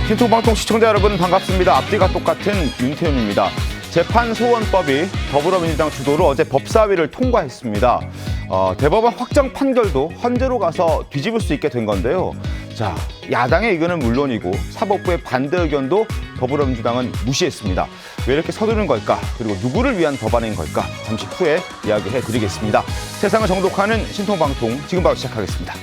신통방통 시청자 여러분 반갑습니다. 앞뒤가 똑같은 윤태윤입니다. 재판소원법이 더불어민주당 주도로 어제 법사위를 통과했습니다. 대법원 확정 판결도 헌재로 가서 뒤집을 수 있게 된 건데요. 자, 야당의 의견은 물론이고 사법부의 반대 의견도 더불어민주당은 무시했습니다. 왜 이렇게 서두르는 걸까? 그리고 누구를 위한 법안인 걸까? 잠시 후에 이야기해드리겠습니다. 세상을 정독하는 신통방통 지금 바로 시작하겠습니다.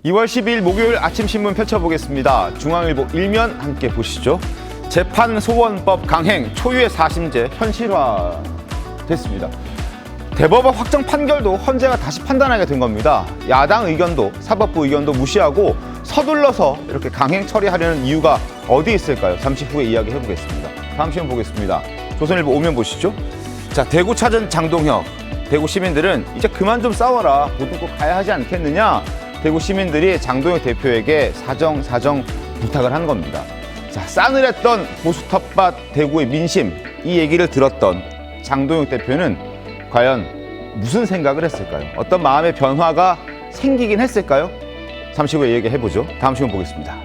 2월 12일 목요일 아침 신문 펼쳐보겠습니다. 중앙일보 1면 함께 보시죠. 재판소원법 강행 초유의 4심제 현실화됐습니다. 대법원 확정 판결도 헌재가 다시 판단하게 된 겁니다. 야당 의견도 사법부 의견도 무시하고 서둘러서 이렇게 강행 처리하려는 이유가 어디 있을까요? 잠시 후에 이야기해보겠습니다. 다음 시간 보겠습니다. 조선일보 5면 보시죠. 자, 대구 찾은 장동혁. 대구 시민들은 이제 그만 좀 싸워라. 보듬고 가야 하지 않겠느냐. 대구 시민들이 장동혁 대표에게 사정 부탁을 한 겁니다. 자, 싸늘했던 보수 텃밭 대구의 민심, 이 얘기를 들었던 장동혁 대표는 과연 무슨 생각을 했을까요? 어떤 마음의 변화가 생기긴 했을까요? 잠시 후에 얘기해보죠. 다음 시간 보겠습니다.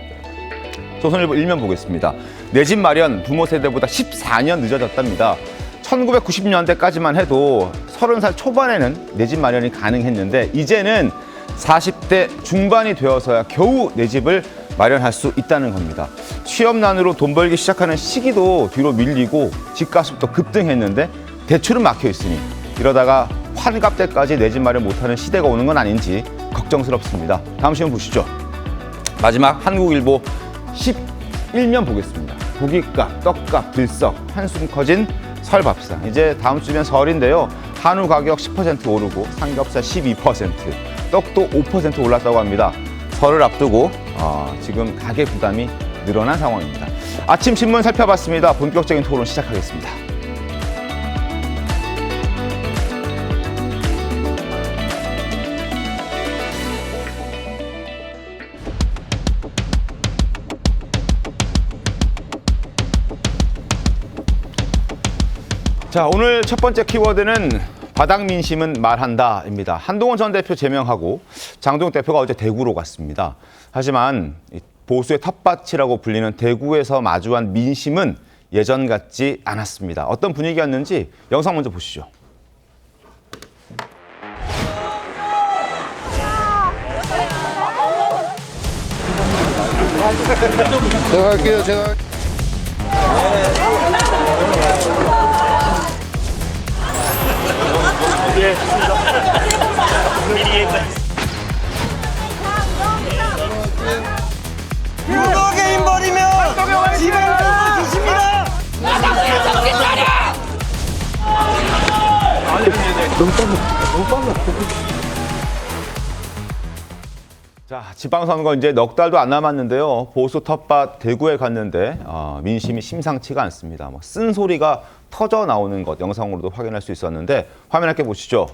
조선일보 1면 보겠습니다. 내 집 마련 부모 세대보다 14년 늦어졌답니다. 1990년대까지만 해도 30살 초반에는 내 집 마련이 가능했는데 이제는 40대 중반이 되어서야 겨우 내 집을 마련할 수 있다는 겁니다. 취업난으로 돈 벌기 시작하는 시기도 뒤로 밀리고 집값도 급등했는데 대출은 막혀 있으니 이러다가 환갑 때까지 내 집 마련 못하는 시대가 오는 건 아닌지 걱정스럽습니다. 다음 시간 보시죠. 마지막 한국일보 11면 보겠습니다. 고깃값, 떡값, 들썩, 한숨 커진 설 밥상. 이제 다음 주면 설인데요. 한우 가격 10% 오르고 삼겹살 12%, 떡도 5% 올랐다고 합니다. 설을 앞두고 지금 가계 부담이 늘어난 상황입니다. 아침 신문 살펴봤습니다. 본격적인 토론 시작하겠습니다. 자, 오늘 첫 번째 키워드는 바닥 민심은 말한다입니다. 한동훈 전 대표 제명하고 장동혁 대표가 어제 대구로 갔습니다. 하지만 보수의 텃밭이라고 불리는 대구에서 마주한 민심은 예전 같지 않았습니다. 어떤 분위기였는지 영상 먼저 보시죠. 제가 할게요, 제가. 유독에 힘버리면 지방으로 드십니다. 자, 지방선거 이제 넉 달도 안 남았는데요. 보수 텃밭 대구에 갔는데 민심이 심상치가 않습니다. 쓴 소리가 터져 나오는 것 영상으로도 확인할 수 있었는데 화면 함께 보시죠.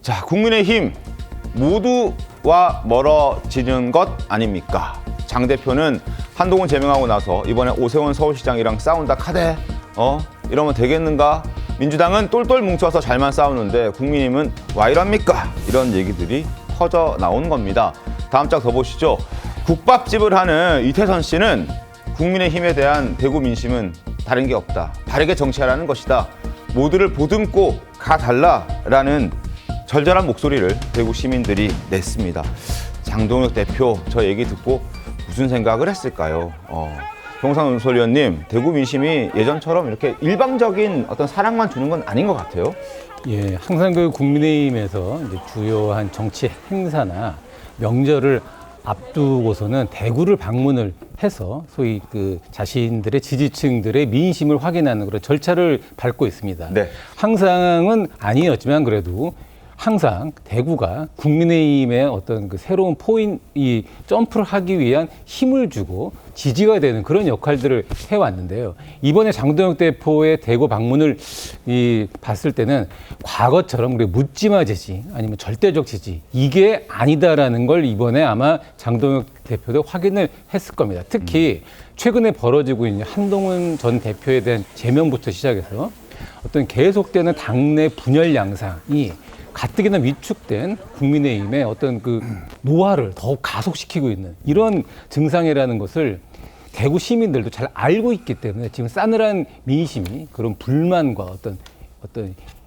자, 국민의힘 모두와 멀어지는 것 아닙니까? 장 대표는 한동훈 제명하고 나서 이번에 오세훈 서울시장이랑 싸운다 카대 이러면 되겠는가? 민주당은 똘똘 뭉쳐서 잘만 싸우는데 국민의힘은 와 이럽니까? 이런 얘기들이 터져 나온 겁니다. 다음 장 더 보시죠. 국밥집을 하는 이태선 씨는 국민의힘에 대한 대구 민심은 다른 게 없다. 바르게 정치하라는 것이다. 모두를 보듬고 가달라라는 절절한 목소리를 대구 시민들이 냈습니다. 장동혁 대표 저 얘기 듣고 무슨 생각을 했을까요? 정상훈 소위원님, 대구 민심이 예전처럼 이렇게 일방적인 어떤 사랑만 주는 건 아닌 것 같아요. 예, 항상 그 국민의힘에서 이제 주요한 정치 행사나 명절을 앞두고서는 대구를 방문을 해서 소위 그 자신들의 지지층들의 민심을 확인하는 그런 절차를 밟고 있습니다. 네. 항상은 아니었지만 그래도 항상 대구가 국민의힘의 어떤 그 새로운 이 점프를 하기 위한 힘을 주고 지지가 되는 그런 역할들을 해왔는데요. 이번에 장동혁 대표의 대구 방문을 봤을 때는 과거처럼 우리 묻지마 지지 아니면 절대적 지지 이게 아니다라는 걸 이번에 아마 장동혁 대표도 확인을 했을 겁니다. 특히 최근에 벌어지고 있는 한동훈 전 대표에 대한 제명부터 시작해서 어떤 계속되는 당내 분열 양상이 가뜩이나 위축된 국민의힘의 어떤 그 노화를 더욱 가속시키고 있는 이런 증상이라는 것을 대구 시민들도 잘 알고 있기 때문에 지금 싸늘한 민심이 그런 불만과 어떤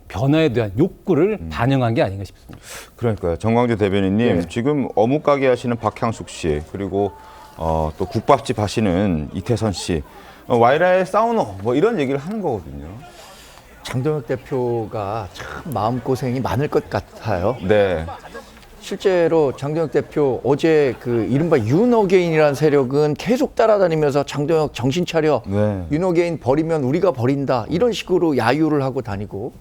변화에 대한 욕구를 반영한 게 아닌가 싶습니다. 그러니까요. 정광주 대변인님, 네. 지금 어묵 가게 하시는 박향숙 씨, 그리고 또 국밥집 하시는 이태선 씨, 와이라의 사우너 뭐 이런 얘기를 하는 거거든요. 장동혁 대표가 참 마음고생이 많을 것 같아요. 네. 실제로 장동혁 대표 어제 그 이른바 윤어게인이라는 세력은 계속 따라다니면서 장동혁 정신 차려. 네. 윤어게인 버리면 우리가 버린다. 이런 식으로 야유를 하고 다니고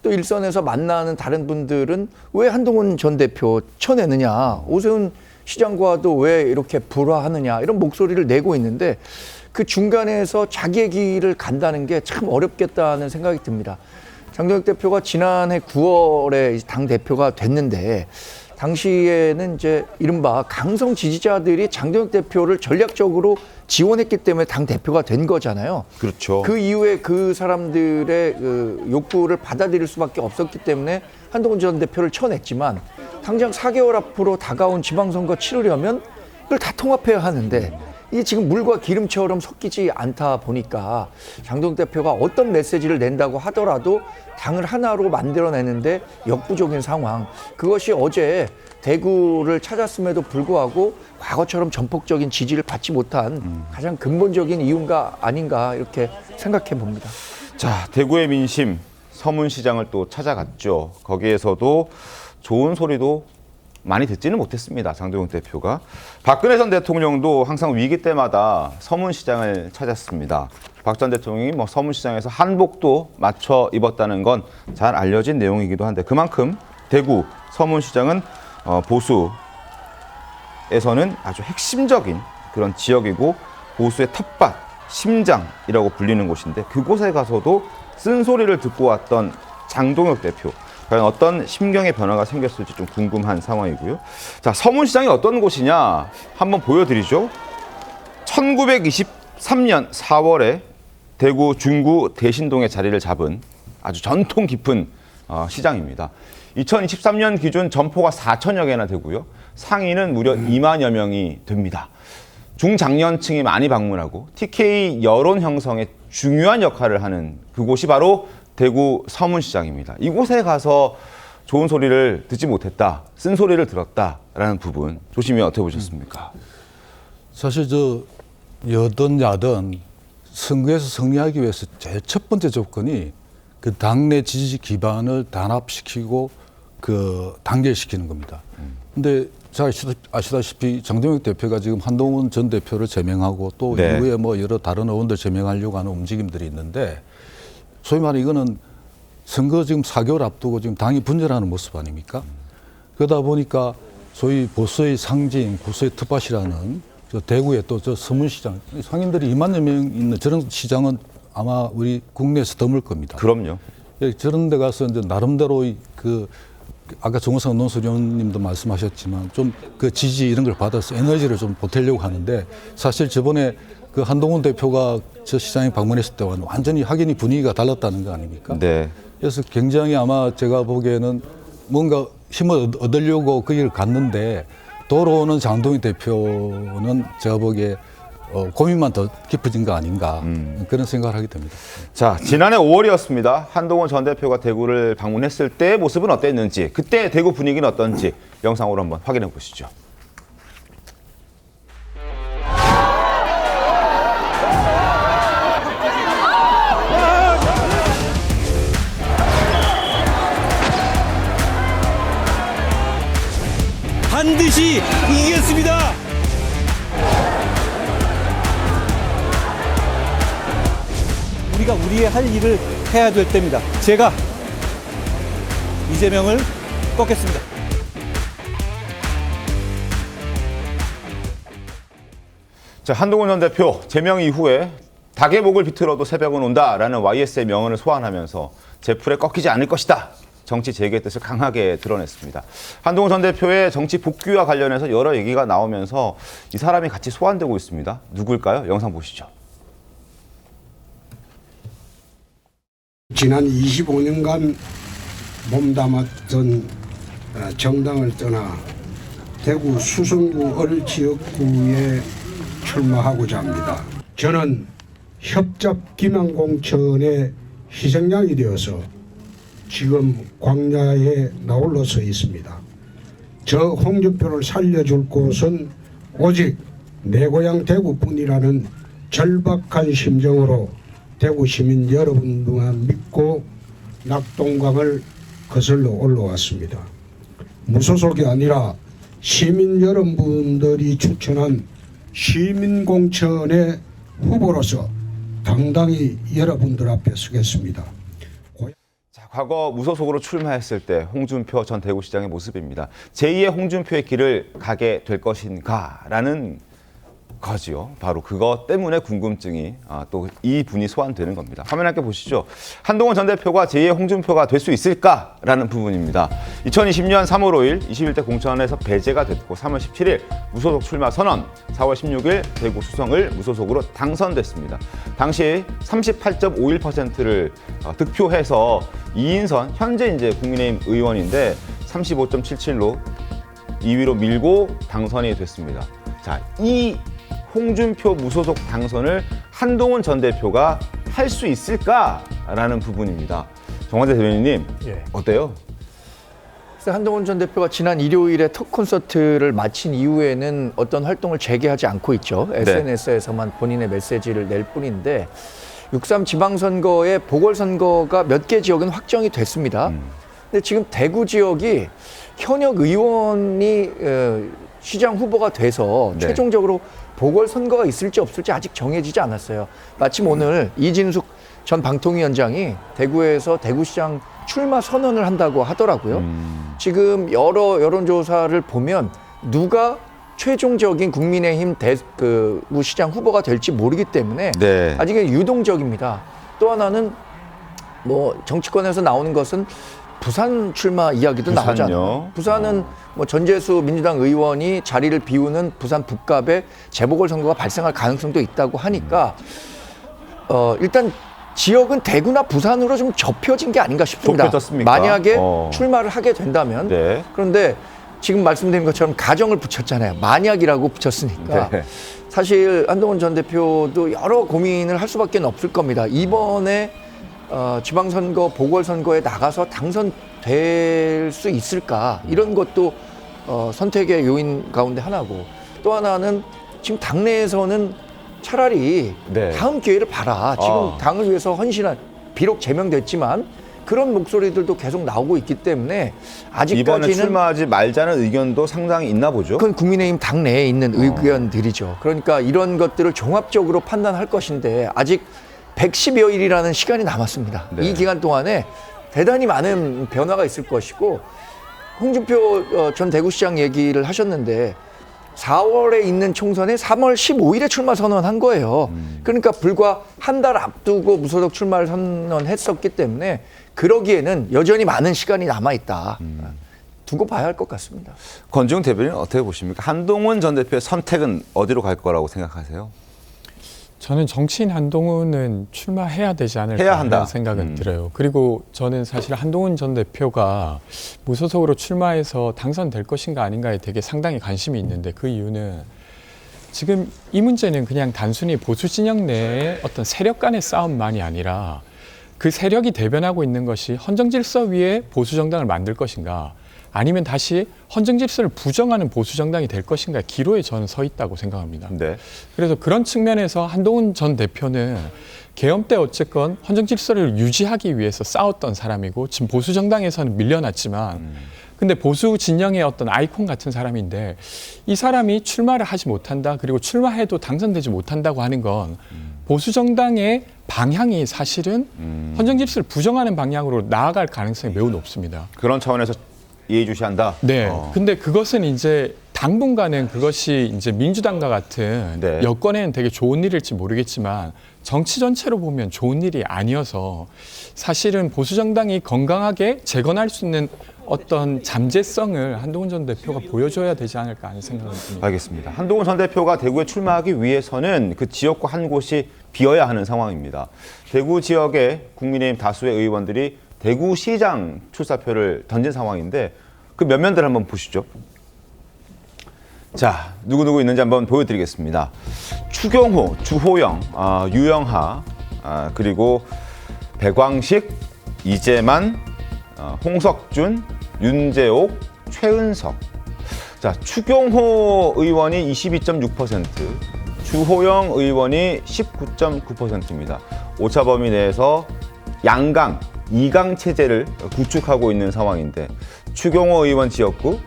또 일선에서 만나는 다른 분들은 왜 한동훈 전 대표 쳐내느냐. 오세훈 시장과도 왜 이렇게 불화하느냐. 이런 목소리를 내고 있는데 그 중간에서 자기의 길을 간다는 게 참 어렵겠다는 생각이 듭니다. 장동혁 대표가 지난해 9월에 당 대표가 됐는데 당시에는 이제 이른바 강성 지지자들이 장동혁 대표를 전략적으로 지원했기 때문에 당 대표가 된 거잖아요. 그렇죠. 그 이후에 그 사람들의 그 욕구를 받아들일 수밖에 없었기 때문에 한동훈 전 대표를 쳐냈지만 당장 4개월 앞으로 다가온 지방선거 치르려면 이걸 다 통합해야 하는데 이게 지금 물과 기름처럼 섞이지 않다 보니까 장동혁 대표가 어떤 메시지를 낸다고 하더라도 당을 하나로 만들어내는데 역부족인 상황. 그것이 어제 대구를 찾았음에도 불구하고 과거처럼 전폭적인 지지를 받지 못한 가장 근본적인 이유가 아닌가 이렇게 생각해 봅니다. 자, 대구의 민심, 서문시장을 또 찾아갔죠. 거기에서도 좋은 소리도 많이 듣지는 못했습니다. 장동혁 대표가. 박근혜 전 대통령도 항상 위기 때마다 서문시장을 찾았습니다. 박 전 대통령이 뭐 서문시장에서 한복도 맞춰 입었다는 건 잘 알려진 내용이기도 한데 그만큼 대구 서문시장은 보수에서는 아주 핵심적인 그런 지역이고 보수의 텃밭, 심장이라고 불리는 곳인데 그곳에 가서도 쓴소리를 듣고 왔던 장동혁 대표. 과연 어떤 심경의 변화가 생겼을지 좀 궁금한 상황이고요. 자, 서문시장이 어떤 곳이냐 한번 보여드리죠. 1923년 4월에 대구 중구 대신동에 자리를 잡은 아주 전통 깊은 시장입니다. 2023년 기준 점포가 4천여 개나 되고요. 상인은 무려 2만여 명이 됩니다. 중장년층이 많이 방문하고 TK 여론 형성에 중요한 역할을 하는 그곳이 바로 대구 서문시장입니다. 이곳에 가서 좋은 소리를 듣지 못했다, 쓴소리를 들었다라는 부분 조심히 어떻게 보셨습니까? 사실 여든 야든 선거에서 승리하기 위해서 제일 첫 번째 조건이 그 당내 지지 기반을 단합시키고 그 단결시키는 겁니다. 근데 잘 아시다시피 장동혁 대표가 지금 한동훈 전 대표를 제명하고 또 네. 이후에 뭐 여러 다른 의원들 제명하려고 하는 움직임들이 있는데 소위 말해 이거는 선거 지금 4개월 앞두고 지금 당이 분열하는 모습 아닙니까? 그러다 보니까 소위 보수의 상징, 보수의 텃밭이라는 저 대구에 또 저 서문시장, 상인들이 2만여 명 있는 저런 시장은 아마 우리 국내에서 드물 겁니다. 그럼요. 저런 데 가서 이제 나름대로 아까 정우성 논설위원님도 말씀하셨지만 좀 그 지지 이런 걸 받아서 에너지를 좀 보태려고 하는데 사실 저번에 그 한동훈 대표가 저 시장에 방문했을 때와는 완전히 확연히 분위기가 달랐다는 거 아닙니까? 네. 그래서 굉장히 아마 제가 보기에는 뭔가 힘을 얻으려고 그 길을 갔는데 돌아오는 장동혁 대표는 제가 보기에 고민만 더 깊어진 거 아닌가 그런 생각을 하게 됩니다. 자, 지난해 5월이었습니다. 한동훈 전 대표가 대구를 방문했을 때 모습은 어땠는지, 그때 대구 분위기는 어떤지 영상으로 한번 확인해 보시죠. 반드시 이기겠습니다. 우리가 우리의 할 일을 해야 될 때입니다. 제가 이재명을 꺾겠습니다. 자, 한동훈 전 대표 제명 이후에 닭의 목을 비틀어도 새벽은 온다라는 YS의 명언을 소환하면서 제풀에 꺾이지 않을 것이다. 정치 재개의 뜻을 강하게 드러냈습니다. 한동훈 전 대표의 정치 복귀와 관련해서 여러 얘기가 나오면서 이 사람이 같이 소환되고 있습니다. 누굴까요? 영상 보시죠. 지난 25년간 몸담았던 정당을 떠나 대구 수성구 을지역구에 출마하고자 합니다. 저는 협잡 김양공천의 희생양이 되어서 지금 광야에 나홀로 서 있습니다. 저 홍준표를 살려줄 곳은 오직 내 고향 대구뿐이라는 절박한 심정으로 대구 시민 여러분들만 믿고 낙동강을 거슬러 올라왔습니다. 무소속이 아니라 시민 여러분들이 추천한 시민공천의 후보로서 당당히 여러분들 앞에 서겠습니다. 자, 과거 무소속으로 출마했을 때 홍준표 전 대구시장의 모습입니다. 제2의 홍준표의 길을 가게 될 것인가라는 거지요. 바로 그것 때문에 궁금증이 또 이분이 소환되는 겁니다. 화면 함께 보시죠. 한동훈 전 대표가 제2의 홍준표가 될 수 있을까라는 부분입니다. 2020년 3월 5일 21대 공천에서 배제가 됐고 3월 17일 무소속 출마 선언, 4월 16일 대구 수성을 무소속으로 당선됐습니다. 당시 38.51%를 득표해서 이인선 현재 이제 국민의힘 의원인데 35.77로 2위로 밀고 당선이 됐습니다. 자, 이 홍준표 무소속 당선을 한동훈 전 대표가 할 수 있을까라는 부분입니다. 정화대 대변인님, 예. 어때요? 그래서 한동훈 전 대표가 지난 일요일에 턱 콘서트를 마친 이후에는 어떤 활동을 재개하지 않고 있죠. SNS에서만 본인의 메시지를 낼 뿐인데 6.3 지방선거의 보궐선거가 몇 개 지역은 확정이 됐습니다. 근데 지금 대구 지역이 현역 의원이 시장 후보가 돼서 네. 최종적으로 보궐선거가 있을지 없을지 아직 정해지지 않았어요. 마침 오늘 이진숙 전 방통위원장이 대구에서 대구시장 출마 선언을 한다고 하더라고요. 지금 여러 여론조사를 보면 누가 최종적인 국민의힘 대구시장 후보가 될지 모르기 때문에 네. 아직은 유동적입니다. 또 하나는 뭐 정치권에서 나오는 것은 부산 출마 이야기도 부산요? 나오잖아요. 부산은 뭐 전재수 민주당 의원이 자리를 비우는 부산 북갑에 재보궐선거가 발생할 가능성도 있다고 하니까 일단 지역은 대구나 부산으로 좀 좁혀진 게 아닌가 싶습니다. 좁혀졌습니까? 만약에 출마를 하게 된다면 네. 그런데 지금 말씀드린 것처럼 가정을 붙였잖아요. 만약이라고 붙였으니까 네. 사실 한동훈 전 대표도 여러 고민을 할 수밖에 없을 겁니다. 이번에 지방선거, 보궐선거에 나가서 당선될 수 있을까? 이런 것도 선택의 요인 가운데 하나고 또 하나는 지금 당내에서는 차라리 네. 다음 기회를 봐라. 지금 당을 위해서 헌신한 비록 제명됐지만 그런 목소리들도 계속 나오고 있기 때문에 이번에 아직까지는 출마하지 말자는 의견도 상당히 있나 보죠? 그건 국민의힘 당내에 있는 의견들이죠. 그러니까 이런 것들을 종합적으로 판단할 것인데 아직 110여일이라는 시간이 남았습니다. 네. 이 기간 동안에 대단히 많은 변화가 있을 것이고 홍준표 전 대구시장 얘기를 하셨는데 4월에 있는 총선에 3월 15일에 출마 선언한 거예요. 그러니까 불과 한 달 앞두고 무소속 출마를 선언했었기 때문에 그러기에는 여전히 많은 시간이 남아있다. 두고 봐야 할 것 같습니다. 권지웅 대변인 어떻게 보십니까? 한동훈 전 대표의 선택은 어디로 갈 거라고 생각하세요? 저는 정치인 한동훈은 출마해야 되지 않을까 해야 한다. 하는 생각은 들어요. 그리고 저는 사실 한동훈 전 대표가 무소속으로 출마해서 당선될 것인가 아닌가에 되게 상당히 관심이 있는데 그 이유는 지금 이 문제는 그냥 단순히 보수 진영 내의 어떤 세력 간의 싸움만이 아니라 그 세력이 대변하고 있는 것이 헌정 질서 위에 보수 정당을 만들 것인가 아니면 다시 헌정 질서를 부정하는 보수 정당이 될 것인가 기로에 저는 서 있다고 생각합니다. 네. 그래서 그런 측면에서 한동훈 전 대표는 계엄 때 어쨌건 헌정 질서를 유지하기 위해서 싸웠던 사람이고 지금 보수 정당에서는 밀려났지만 근데 보수 진영의 어떤 아이콘 같은 사람인데 이 사람이 출마를 하지 못한다 그리고 출마해도 당선되지 못한다고 하는 건 보수 정당의 방향이 사실은 헌정 질서를 부정하는 방향으로 나아갈 가능성이 매우 높습니다. 그런 차원에서 예의주시한다. 네. 근데 그것은 이제 당분간은 그것이 이제 민주당과 같은 네. 여권에는 되게 좋은 일일지 모르겠지만 정치 전체로 보면 좋은 일이 아니어서 사실은 보수 정당이 건강하게 재건할 수 있는 어떤 잠재성을 한동훈 전 대표가 보여줘야 되지 않을까 하는 생각을 듭니다. 알겠습니다. 한동훈 전 대표가 대구에 출마하기 위해서는 그 지역과 한 곳이 비어야 하는 상황입니다. 대구 지역의 국민의힘 다수의 의원들이 대구시장 출사표를 던진 상황인데 그 면면들 한번 보시죠. 자, 누구누구 있는지 한번 보여드리겠습니다. 추경호, 주호영, 유영하, 그리고 백광식, 이재만, 홍석준, 윤재옥, 최은석. 자, 추경호 의원이 22.6%, 주호영 의원이 19.9%입니다. 오차 범위 내에서 양강, 이강 체제를 구축하고 있는 상황인데 추경호 의원 지역구,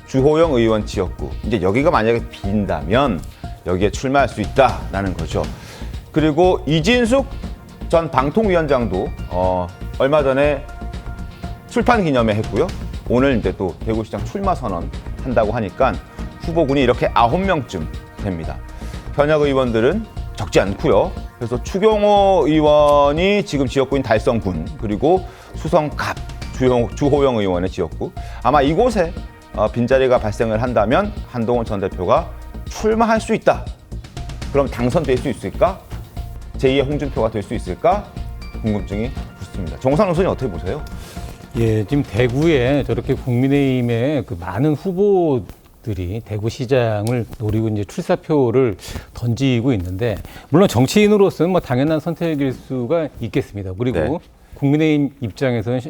주호영 의원 지역구. 이제 여기가 만약에 빈다면 여기에 출마할 수 있다라는 거죠. 그리고 이진숙 전 방통위원장도 얼마 전에 출판 기념회 했고요. 오늘 이제 또 대구시장 출마 선언 한다고 하니까 후보군이 이렇게 9명쯤 됩니다. 현역 의원들은 적지 않고요. 그래서 추경호 의원이 지금 지역구인 달성군, 그리고 수성갑, 주호영 의원의 지역구. 아마 이곳에 빈자리가 발생을 한다면 한동훈 전 대표가 출마할 수 있다. 그럼 당선될 수 있을까? 제2의 홍준표가 될 수 있을까? 궁금증이 붙습니다. 정상훈 의원님 어떻게 보세요? 예, 지금 대구에 저렇게 국민의힘의 그 많은 후보들이 대구시장을 노리고 이제 출사표를 던지고 있는데, 물론 정치인으로서는 뭐 당연한 선택일 수가 있겠습니다. 그리고 네. 국민의힘 입장에서는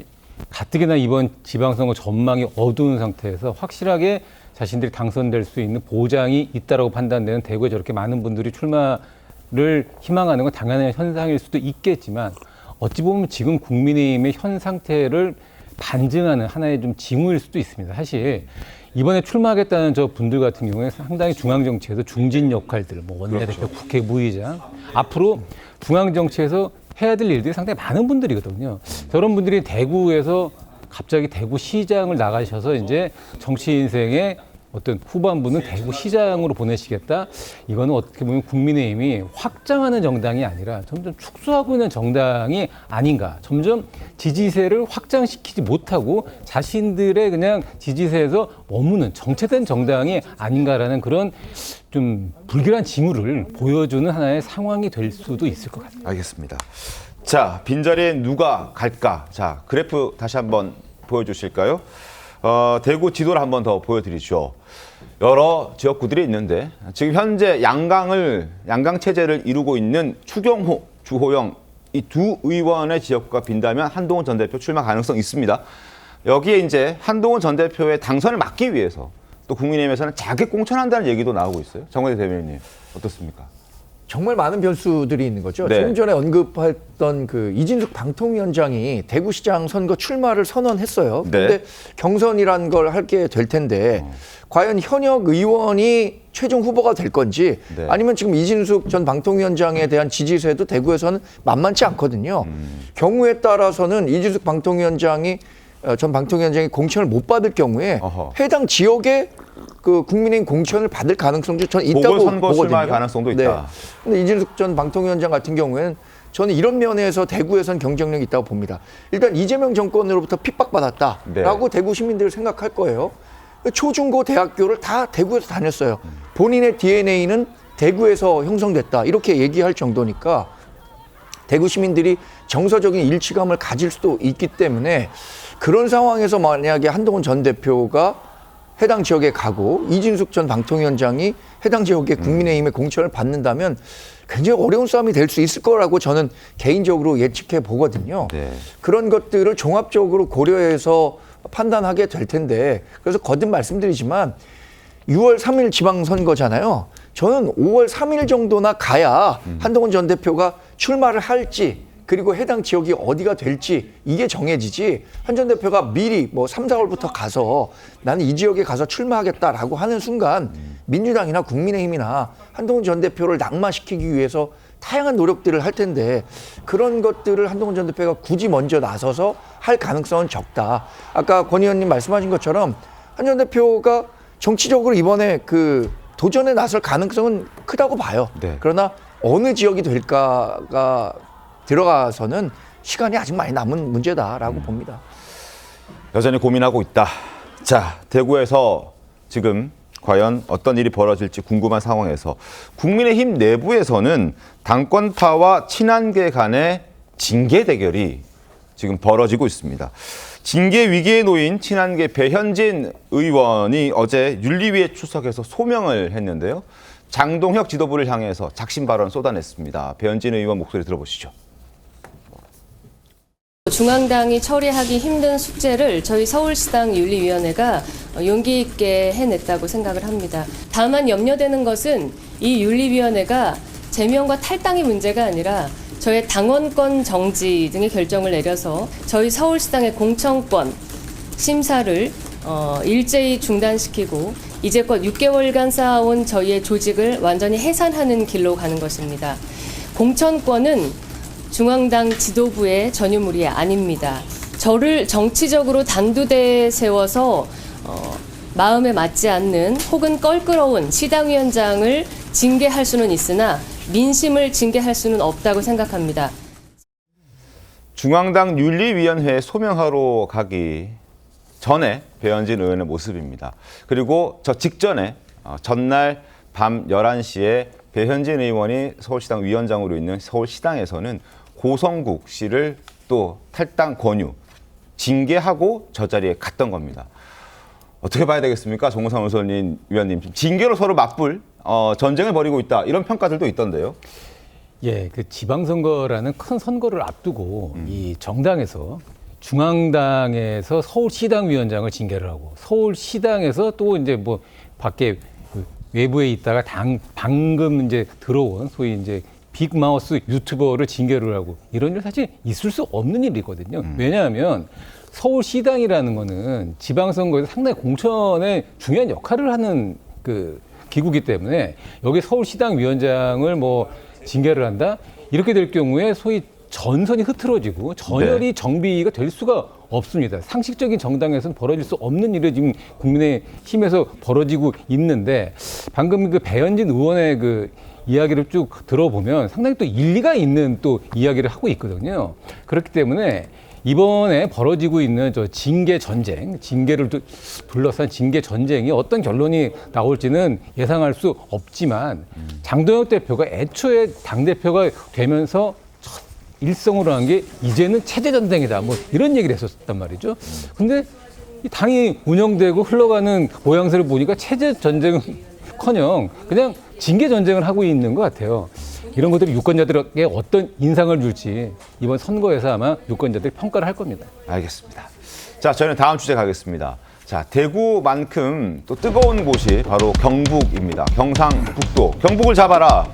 가뜩이나 이번 지방선거 전망이 어두운 상태에서 확실하게 자신들이 당선될 수 있는 보장이 있다라고 판단되는 대구에 저렇게 많은 분들이 출마를 희망하는 건 당연한 현상일 수도 있겠지만, 어찌 보면 지금 국민의힘의 현 상태를 반증하는 하나의 좀 징후일 수도 있습니다. 사실 이번에 출마하겠다는 저 분들 같은 경우에 상당히 중앙정치에서 중진 역할들, 뭐 원내대표, 그렇죠. 국회 부의장, 앞으로 중앙정치에서 해야 될 일들이 상당히 많은 분들이거든요. 저런 분들이 대구에서 갑자기 대구시장을 나가셔서 이제 정치 인생의 어떤 후반부는 대구시장으로 보내시겠다. 이거는 어떻게 보면 국민의힘이 확장하는 정당이 아니라 점점 축소하고 있는 정당이 아닌가. 점점 지지세를 확장시키지 못하고 자신들의 그냥 지지세에서 머무는 정체된 정당이 아닌가라는 그런 좀 불길한 징후를 보여주는 하나의 상황이 될 수도 있을 것 같습니다. 알겠습니다. 자, 빈자리에 누가 갈까? 자, 그래프 다시 한번 보여주실까요? 대구 지도를 한번 더 보여드리죠. 여러 지역구들이 있는데 지금 현재 양강 체제를 이루고 있는 추경호, 주호영 이 두 의원의 지역구가 빈다면 한동훈 전 대표 출마 가능성 있습니다. 여기에 이제 한동훈 전 대표의 당선을 막기 위해서 또 국민의힘에서는 자객 공천한다는 얘기도 나오고 있어요. 정원대 대변인님 어떻습니까? 정말 많은 변수들이 있는 거죠. 네. 조금 전에 언급했던 그 이진숙 방통위원장이 대구시장 선거 출마를 선언했어요. 네. 그런데 경선이라는 걸 하게 될 텐데 과연 현역 의원이 최종 후보가 될 건지 네. 아니면 지금 이진숙 전 방통위원장에 대한 지지세도 대구에서는 만만치 않거든요. 경우에 따라서는 이진숙 전 방통위원장이 공천을 못 받을 경우에 어허. 해당 지역에 그 국민의힘 공천을 받을 가능성도 저는 있다고 보궐선거 보거든요. 출마할 가능성도 있다. 근데 이진숙 전 방통위원장 같은 경우에는 저는 이런 면에서 대구에선 경쟁력이 있다고 봅니다. 일단 이재명 정권으로부터 핍박받았다라고 대구 시민들 생각할 거예요. 초중고 대학교를 다 대구에서 다녔어요. 본인의 DNA는 대구에서 형성됐다 이렇게 얘기할 정도니까 대구 시민들이 정서적인 일치감을 가질 수도 있기 때문에 그런 상황에서 만약에 한동훈 전 대표가 해당 지역에 가고 이진숙 전 방통위원장이 해당 지역의 국민의힘의 공천을 받는다면 굉장히 어려운 싸움이 될 수 있을 거라고 저는 개인적으로 예측해 보거든요. 네. 그런 것들을 종합적으로 고려해서 판단하게 될 텐데 그래서 거듭 말씀드리지만 6월 3일 지방선거잖아요. 저는 5월 3일 정도나 가야 한동훈 전 대표가 출마를 할지 그리고 해당 지역이 어디가 될지 이게 정해지지 한 전 대표가 미리 뭐 3, 4월부터 가서 나는 이 지역에 가서 출마하겠다라고 하는 순간 민주당이나 국민의힘이나 한동훈 전 대표를 낙마시키기 위해서 다양한 노력들을 할 텐데 그런 것들을 한동훈 전 대표가 굳이 먼저 나서서 할 가능성은 적다. 아까 권 의원님 말씀하신 것처럼 한 전 대표가 정치적으로 이번에 그 도전에 나설 가능성은 크다고 봐요. 네. 그러나 어느 지역이 될까가 들어가서는 시간이 아직 많이 남은 문제다라고 봅니다. 여전히 고민하고 있다. 자, 대구에서 지금 과연 어떤 일이 벌어질지 궁금한 상황에서 국민의힘 내부에서는 당권파와 친한계 간의 징계 대결이 지금 벌어지고 있습니다. 징계 위기에 놓인 친한계 배현진 의원이 어제 윤리위에 출석해서 소명을 했는데요. 장동혁 지도부를 향해서 작심 발언 쏟아냈습니다. 배현진 의원 목소리 들어보시죠. 중앙당이 처리하기 힘든 숙제를 저희 서울시당 윤리위원회가 용기 있게 해냈다고 생각을 합니다. 다만 염려되는 것은 이 윤리위원회가 제명과 탈당이 문제가 아니라 저의 당원권 정지 등의 결정을 내려서 저희 서울시당의 공천권 심사를 일제히 중단시키고 이제껏 6개월간 쌓아온 저희의 조직을 완전히 해산하는 길로 가는 것입니다. 공천권은 중앙당 지도부의 전유물이 아닙니다. 저를 정치적으로 단두대에 세워서 마음에 맞지 않는 혹은 껄끄러운 시당위원장을 징계할 수는 있으나 민심을 징계할 수는 없다고 생각합니다. 중앙당 윤리위원회에 소명하러 가기 전에 배현진 의원의 모습입니다. 그리고 저 직전에 전날 밤 11시에 배현진 의원이 서울시당 위원장으로 있는 서울시당에서는 고성국 씨를 또 탈당 권유, 징계하고 저 자리에 갔던 겁니다. 어떻게 봐야 되겠습니까? 정우삼 위원님. 징계로 서로 맞불 전쟁을 벌이고 있다. 이런 평가들도 있던데요. 예, 그 지방선거라는 큰 선거를 앞두고 이 정당에서 중앙당에서 서울시당 위원장을 징계를 하고 서울시당에서 또 이제 뭐 밖에 그 외부에 있다가 방금 이제 들어온 소위 이제 빅마우스 유튜버를 징계를 하고 이런 일 사실 있을 수 없는 일이거든요. 왜냐하면 서울시당이라는 거는 지방선거에서 상당히 공천에 중요한 역할을 하는 그 기구이기 때문에 여기 서울시당 위원장을 뭐 징계를 한다? 이렇게 될 경우에 소위 전선이 흐트러지고 전열이 정비가 될 수가 없습니다. 상식적인 정당에서는 벌어질 수 없는 일이 지금 국민의힘에서 벌어지고 있는데 방금 그 배현진 의원의 그 이야기를 쭉 들어보면 상당히 또 일리가 있는 또 이야기를 하고 있거든요. 그렇기 때문에 이번에 벌어지고 있는 저 징계 전쟁, 징계를 둘러싼 징계 전쟁이 어떤 결론이 나올지는 예상할 수 없지만 장동혁 대표가 애초에 당대표가 되면서 첫 일성으로 한 게 이제는 체제 전쟁이다. 뭐 이런 얘기를 했었단 말이죠. 근데 이 당이 운영되고 흘러가는 모양새를 보니까 체제 전쟁은커녕 그냥 징계 전쟁을 하고 있는 것 같아요. 이런 것들이 유권자들에게 어떤 인상을 줄지 이번 선거에서 아마 유권자들이 평가를 할 겁니다. 알겠습니다. 자, 저희는 다음 주제 가겠습니다. 자, 대구만큼 또 뜨거운 곳이 바로 경북입니다. 경상북도. 경북을 잡아라.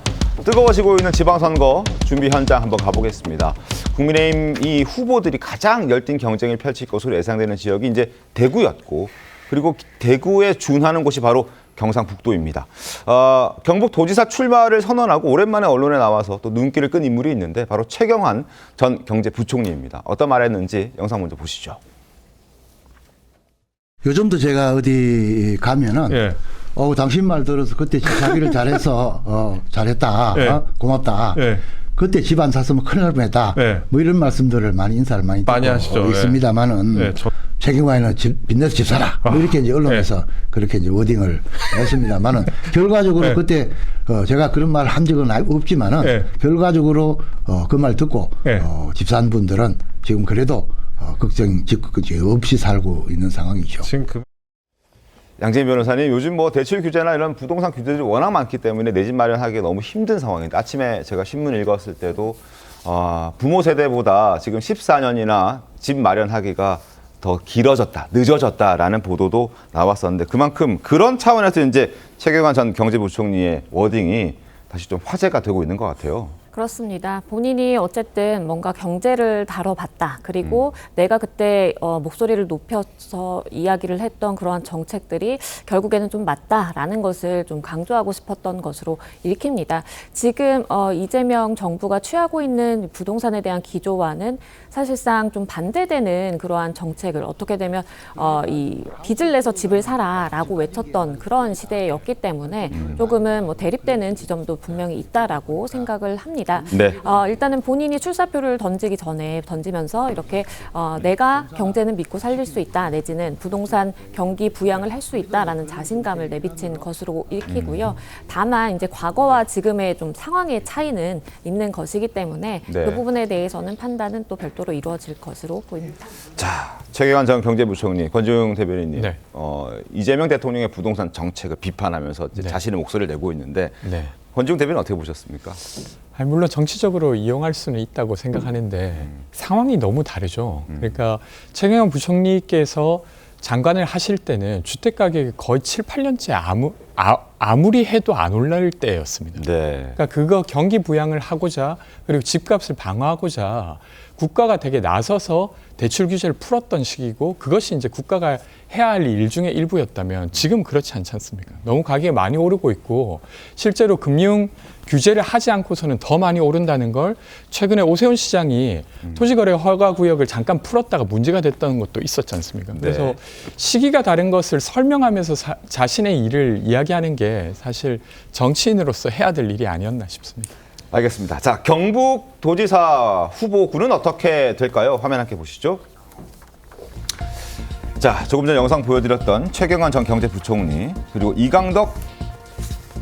뜨거워지고 있는 지방선거 준비 현장 한번 가보겠습니다. 국민의힘 이 후보들이 가장 열띤 경쟁을 펼칠 것으로 예상되는 지역이 이제 대구였고, 그리고 대구에 준하는 곳이 바로 경상북도입니다. 경북도지사 출마를 선언하고 오랜만에 언론에 나와서 또 눈길을 끈 인물이 있는데 바로 최경환 전 경제부총리입니다. 어떤 말 했는지 영상 먼저 보시죠. 요즘도 제가 어디 가면은 당신 말 들어서 그때 자기를 잘해서 잘했다. 고맙다. 그때 집 안 샀으면 큰일 날 뻔했다. 뭐 이런 말씀들을 많이 인사를 많이 하시죠. 있습니다만은 최경환이는 빚내서 집 사라. 뭐 이렇게 이제 언론에서 그렇게 이제 워딩을 했습니다만은 결과적으로 그때 제가 그런 말 한 적은 없지만은 결과적으로 그 말 듣고 집 산 분들은 지금 그래도 걱정 없이 살고 있는 상황이죠. 양재민 변호사님, 요즘 뭐 대출 규제나 이런 부동산 규제들이 워낙 많기 때문에 내 집 마련하기 너무 힘든 상황인데 아침에 제가 신문 읽었을 때도 부모 세대보다 지금 14년이나 집 마련하기가 더 길어졌다, 늦어졌다라는 보도도 나왔었는데 그만큼 그런 차원에서 이제 최경환 전 경제부총리의 워딩이 다시 좀 화제가 되고 있는 것 같아요. 그렇습니다. 본인이 어쨌든 뭔가 경제를 다뤄봤다. 그리고 내가 그때 목소리를 높여서 이야기를 했던 그러한 정책들이 결국에는 좀 맞다라는 것을 좀 강조하고 싶었던 것으로 읽힙니다. 지금 이재명 정부가 취하고 있는 부동산에 대한 기조와는 사실상 좀 반대되는 그러한 정책을 어떻게 되면 이 빚을 내서 집을 사라라고 외쳤던 그런 시대였기 때문에 조금은 뭐 대립되는 지점도 분명히 있다라고 생각을 합니다. 합니다. 네. 일단은 본인이 출사표를 던지면서 이렇게 내가 경제는 믿고 살릴 수 있다, 내지는 부동산 경기 부양을 할 수 있다라는 자신감을 내비친 것으로 읽히고요. 다만 이제 과거와 지금의 좀 상황의 차이는 있는 것이기 때문에 네. 그 부분에 대해서는 판단은 또 별도로 이루어질 것으로 보입니다. 자, 최경환 전 경제부총리, 권지웅 대변인님, 네. 이재명 대통령의 부동산 정책을 비판하면서 이제 네. 자신의 목소리를 내고 있는데 네. 권지웅 대변인 어떻게 보셨습니까? 아니, 물론 정치적으로 이용할 수는 있다고 생각하는데 상황이 너무 다르죠. 그러니까 최경환 부총리께서 장관을 하실 때는 주택 가격이 거의 7, 8년째 아무리 해도 안 올라올 때였습니다. 네. 그러니까 그거 경기 부양을 하고자 그리고 집값을 방어하고자 국가가 되게 나서서 대출 규제를 풀었던 시기고 그것이 이제 국가가 해야 할 일 중에 일부였다면 지금 그렇지 않지 않습니까? 너무 가격이 많이 오르고 있고 실제로 금융 규제를 하지 않고서는 더 많이 오른다는 걸 최근에 오세훈 시장이 토지거래 허가 구역을 잠깐 풀었다가 문제가 됐던 것도 있었지 않습니까? 그래서 네. 시기가 다른 것을 설명하면서 자신의 일을 이야기하는 게 사실 정치인으로서 해야 될 일이 아니었나 싶습니다. 알겠습니다. 자, 경북도지사 후보군은 어떻게 될까요? 화면 함께 보시죠. 자, 조금 전 영상 보여드렸던 최경환 전 경제부총리, 그리고 이강덕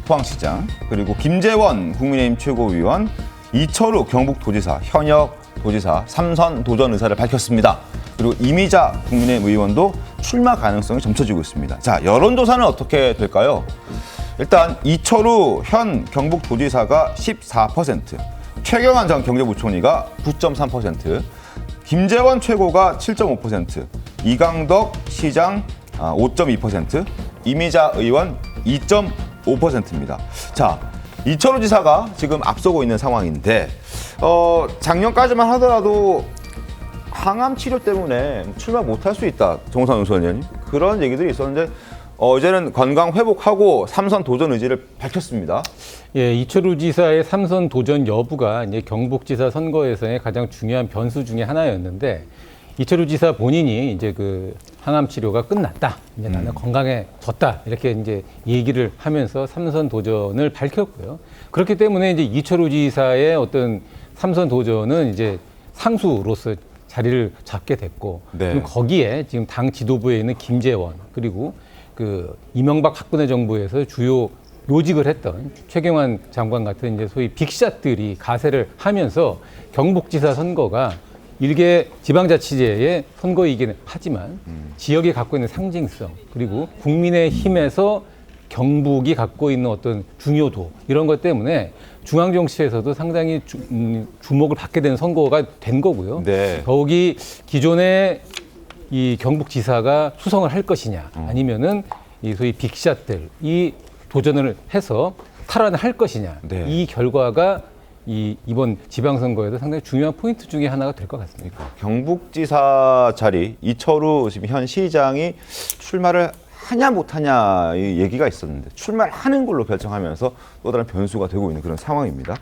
포항시장, 그리고 김재원 국민의힘 최고위원, 이철우 경북도지사, 현역 도지사 3선 도전 의사를 밝혔습니다. 그리고 이미자 국민의힘 의원도 출마 가능성이 점쳐지고 있습니다. 자, 여론조사는 어떻게 될까요? 일단 이철우 현 경북도지사가 14%, 최경환 전 경제부총리가 9.3%, 김재원 최고가 7.5%, 이강덕 시장 5.2%, 이미자 의원 2.5%입니다. 자, 이철우 지사가 지금 앞서고 있는 상황인데 작년까지만 하더라도 항암 치료 때문에 출마 못할 수 있다, 정우선 의원님 그런 얘기들이 있었는데 이제는 건강 회복하고 3선 도전 의지를 밝혔습니다. 예, 이철우 지사의 3선 도전 여부가 이제 경북지사 선거에서의 가장 중요한 변수 중에 하나였는데 이철우 지사 본인이 이제 그 항암 치료가 끝났다, 이제 나는 건강해졌다 이렇게 이제 얘기를 하면서 3선 도전을 밝혔고요. 그렇기 때문에 이제 이철우 지사의 어떤 3선 도전은 이제 상수로서 자리를 잡게 됐고, 네. 그리고 거기에 지금 당 지도부에 있는 김재원, 그리고 그 이명박 박근혜 정부에서 주요 요직을 했던 최경환 장관 같은 이제 소위 빅샷들이 가세를 하면서 경북지사 선거가 일개 지방자치제의 선거이기는 하지만 지역이 갖고 있는 상징성, 그리고 국민의힘에서 경북이 갖고 있는 어떤 중요도, 이런 것 때문에 중앙정치에서도 상당히 주목을 받게 되는 선거가 된 거고요. 네. 더욱이 기존의 이 경북지사가 수성을 할 것이냐, 아니면은 이 소위 빅샷들이 도전을 해서 탈환할 것이냐, 네. 이 결과가 이번 지방선거에도 상당히 중요한 포인트 중에 하나가 될 것 같습니다. 경북지사 자리, 이철우 지금 현 시장이 출마를 하냐 못하냐 이 얘기가 있었는데 출마를 하는 걸로 결정하면서 또 다른 변수가 되고 있는 그런 상황입니다.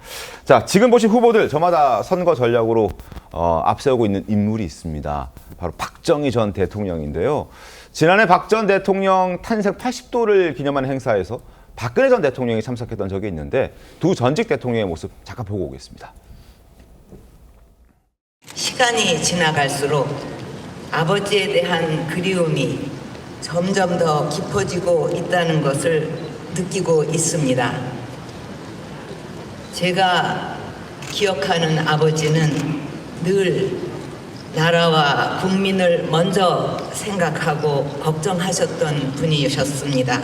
자, 지금 보신 후보들 저마다 선거 전략으로 앞세우고 있는 인물이 있습니다. 바로 박정희 전 대통령인데요. 지난해 박 전 대통령 탄생 80도를 기념하는 행사에서 박근혜 전 대통령이 참석했던 적이 있는데 두 전직 대통령의 모습 잠깐 보고 오겠습니다. 시간이 지나갈수록 아버지에 대한 그리움이 점점 더 깊어지고 있다는 것을 느끼고 있습니다. 제가 기억하는 아버지는 늘 나라와 국민을 먼저 생각하고 걱정하셨던 분이셨습니다.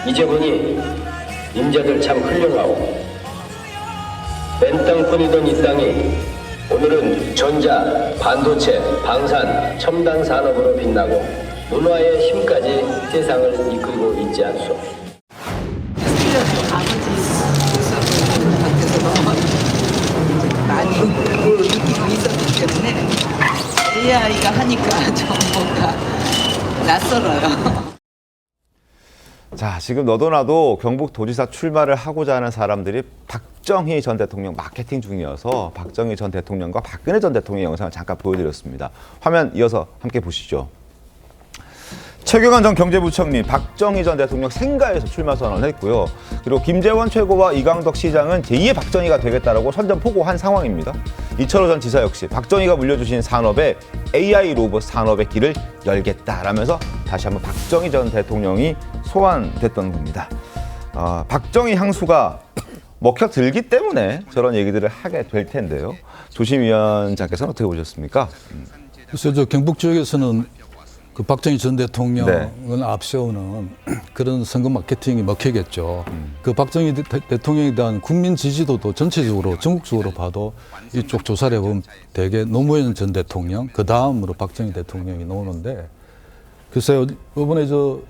이제 보니 인자들 참 훌륭하오. 맨 땅뿐이던 이 땅이 오늘은 전자, 반도체, 방산, 첨단 산업으로 빛나고 문화의 힘까지 세상을 이끌고 있지 않소. 많이 느끼고 있었기 때문에 AI가 하니까 좀 뭔가 낯설어요. 자, 지금 너도나도 경북도지사 출마를 하고자 하는 사람들이 박정희 전 대통령 마케팅 중이어서 박정희 전 대통령과 박근혜 전 대통령의 영상을 잠깐 보여드렸습니다. 화면 이어서 함께 보시죠. 최경환 전 경제부총리, 박정희 전 대통령 생가에서 출마 선언을 했고요. 그리고 김재원 최고와 이강덕 시장은 제2의 박정희가 되겠다라고 선전포고한 상황입니다. 이철호 전 지사 역시 박정희가 물려주신 산업에 AI 로봇 산업의 길을 열겠다라면서 다시 한번 박정희 전 대통령이 소환됐던 겁니다. 박정희 향수가 먹혀들기 때문에 저런 얘기들을 하게 될 텐데요. 조심위원장께서는 어떻게 보셨습니까? 그래서 저 경북 지역에서는 그 박정희 전 대통령을 앞세우는 그런 선거 마케팅이 먹히겠죠. 그 박정희 대통령에 대한 국민 지지도도 전체적으로 전국적으로 봐도 이쪽 조사를 해보면 대개 노무현 전 대통령, 그 다음으로 박정희 대통령이 나오는데, 글쎄요, 이번에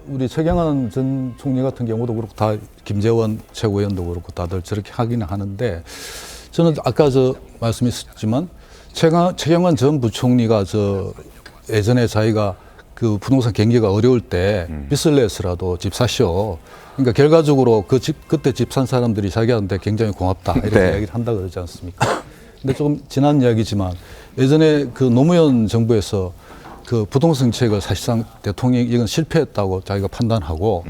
우리 최경환 전 총리 같은 경우도 그렇고 다 김재원 최고위원도 그렇고 다들 저렇게 하기는 하는데, 저는 아까 말씀했었지만 최경환 전 부총리가 예전에 자기가 그 부동산 경기가 어려울 때 빚을 내서라도 집 사시오. 그러니까 결과적으로 그때 집 산 사람들이 자기한테 굉장히 고맙다 이렇게 이야기를 한다 그러지 않습니까? 근데 조금 지난 이야기지만 예전에 그 노무현 정부에서 그 부동산 정책을 사실상 대통령이 이건 실패했다고 자기가 판단하고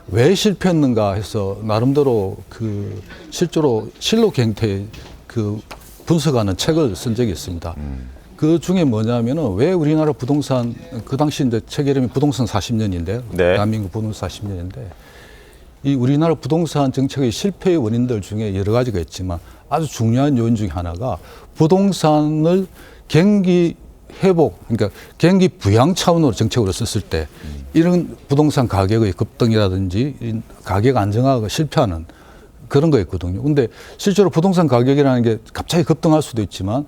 왜 실패했는가 해서 나름대로 그 실제로 실록 형태의 그 분석하는 책을 쓴 적이 있습니다. 그 중에 뭐냐면은 왜 우리나라 부동산, 그 당시 이제 책 이름이 부동산 40년인데, 대한민국 부동산 40년인데, 이 우리나라 부동산 정책의 실패의 원인들 중에 여러 가지가 있지만 아주 중요한 요인 중에 하나가 부동산을 경기 회복, 그러니까 경기 부양 차원으로 정책으로 썼을 때 이런 부동산 가격의 급등이라든지 가격 안정화가 실패하는 그런 거였거든요. 근데 실제로 부동산 가격이라는 게 갑자기 급등할 수도 있지만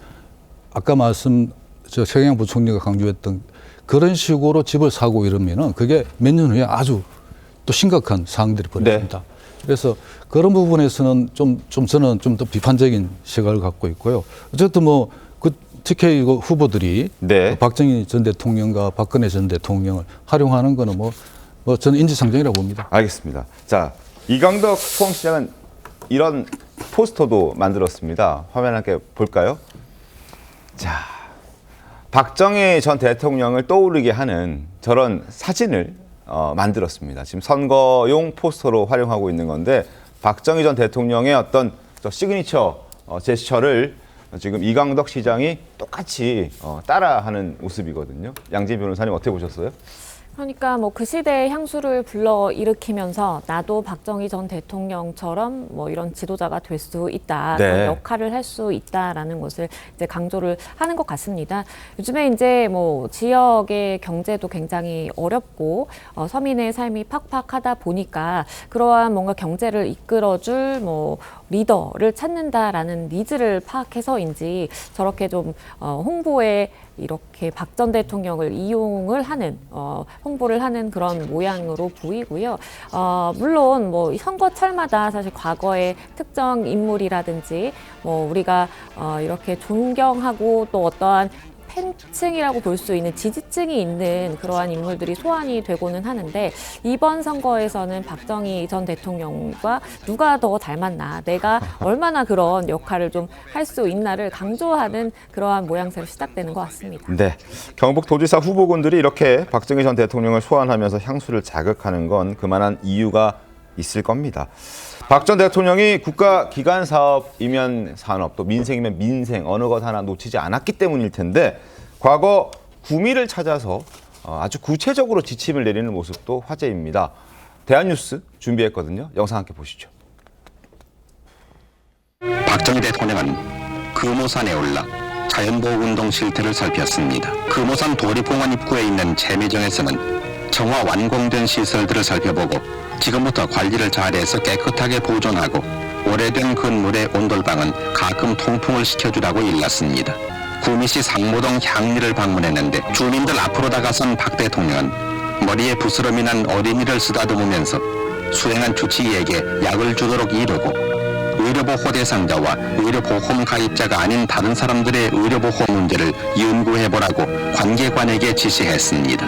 아까 최경환 부총리가 강조했던 그런 식으로 집을 사고 이러면은 그게 몇 년 후에 아주 또 심각한 상황들이 벌어집니다. 그래서 그런 부분에서는 저는 좀 더 비판적인 시각을 갖고 있고요. 어쨌든 특히 이거 후보들이 박정희 전 대통령과 박근혜 전 대통령을 활용하는 거는 저는 인지상정이라고 봅니다. 알겠습니다. 자, 이강덕 수원시장은 이런 포스터도 만들었습니다. 화면 함께 볼까요? 자, 박정희 전 대통령을 떠오르게 하는 저런 사진을 만들었습니다. 지금 선거용 포스터로 활용하고 있는 건데 박정희 전 대통령의 어떤 시그니처 제스처를 지금 이강덕 시장이 똑같이 따라하는 모습이거든요. 양진 변호사님 어떻게 보셨어요? 그러니까 그 시대의 향수를 불러 일으키면서 나도 박정희 전 대통령처럼 이런 지도자가 될 수 있다, 그런 역할을 할 수 있다라는 것을 이제 강조를 하는 것 같습니다. 요즘에 이제 지역의 경제도 굉장히 어렵고 서민의 삶이 팍팍하다 보니까 그러한 뭔가 경제를 이끌어줄 리더를 찾는다라는 니즈를 파악해서인지 저렇게 좀 홍보에 이렇게 박 전 대통령을 이용을 하는 홍보를 하는 그런 모양으로 보이고요. 물론 선거철마다 사실 과거의 특정 인물이라든지 우리가 이렇게 존경하고 또 어떠한 팬층이라고 볼 수 있는 지지층이 있는 그러한 인물들이 소환이 되고는 하는데 이번 선거에서는 박정희 전 대통령과 누가 더 닮았나, 내가 얼마나 그런 역할을 좀 할 수 있나를 강조하는 그러한 모양새로 시작되는 것 같습니다. 네, 경북도지사 후보군들이 이렇게 박정희 전 대통령을 소환하면서 향수를 자극하는 건 그만한 이유가 있을 겁니다. 박 전 대통령이 국가 기관 사업이면 산업, 또 민생이면 민생, 어느 것 하나 놓치지 않았기 때문일 텐데 과거 구미를 찾아서 아주 구체적으로 지침을 내리는 모습도 화제입니다. 대한뉴스 준비했거든요. 영상 함께 보시죠. 박정희 대통령은 금오산에 올라 자연보호운동 실태를 살폈습니다. 금오산 도립공원 입구에 있는 채미정에서는 정화 완공된 시설들을 살펴보고 지금부터 관리를 잘해서 깨끗하게 보존하고 오래된 건물의 온돌방은 가끔 통풍을 시켜주라고 일렀습니다. 구미시 상모동 향리를 방문했는데 주민들 앞으로 다가선 박 대통령은 머리에 부스럼이 난 어린이를 쓰다듬으면서 수행한 주치의에게 약을 주도록 이르고 의료보호 대상자와 의료보험 가입자가 아닌 다른 사람들의 의료보호 문제를 연구해보라고 관계관에게 지시했습니다.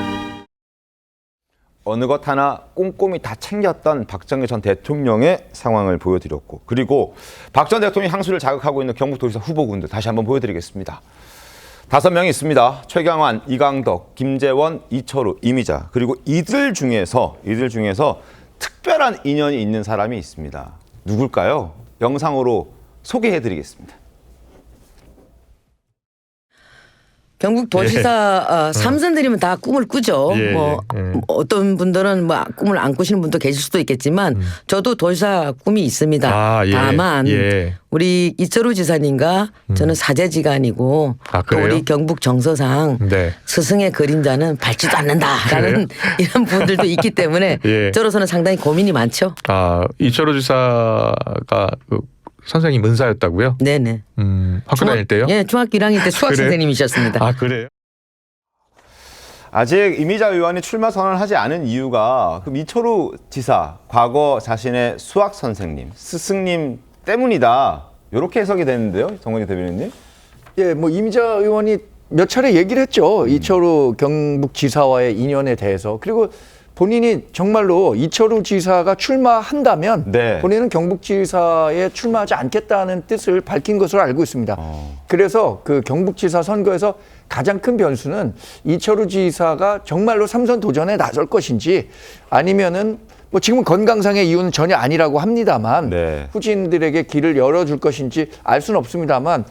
어느 것 하나 꼼꼼히 다 챙겼던 박정희 전 대통령의 상황을 보여드렸고, 그리고 박 전 대통령이 향수를 자극하고 있는 경북도지사 후보군들 다시 한번 보여드리겠습니다. 5명이 있습니다. 최경환, 이강덕, 김재원, 이철우, 이미자. 그리고 이들 중에서 특별한 인연이 있는 사람이 있습니다. 누굴까요? 영상으로 소개해드리겠습니다. 경북도지사 삼선들이면 다 꿈을 꾸죠. 어떤 분들은 뭐 꿈을 안 꾸시는 분도 계실 수도 있겠지만 저도 도지사 꿈이 있습니다. 다만 우리 이철우 지사님과 저는 사제지간이고 또 우리 경북 정서상 스승의 그림자는 밟지도 않는다라는 이런 분들도 있기 때문에 저로서는 상당히 고민이 많죠. 이철우 지사가 선생님 은사였다고요? 네네. 학교 다닐 때요? 예, 중학교 1학년 때 수학 선생님이셨습니다. 그래요? 아직 이미자 의원이 출마 선언을 하지 않은 이유가 그럼 이철우 지사, 과거 자신의 수학 선생님, 스승님 때문이다. 이렇게 해석이 되는데요, 정건희 대변인님? 예, 뭐 이미자 의원이 몇 차례 얘기를 했죠. 이철우 경북지사와의 인연에 대해서. 그리고 본인이 정말로 이철우 지사가 출마한다면 본인은 경북지사에 출마하지 않겠다는 뜻을 밝힌 것으로 알고 있습니다. 그래서 그 경북지사 선거에서 가장 큰 변수는 이철우 지사가 정말로 3선 도전에 나설 것인지 아니면은 뭐 지금은 건강상의 이유는 전혀 아니라고 합니다만 후진들에게 길을 열어줄 것인지 알 수는 없습니다만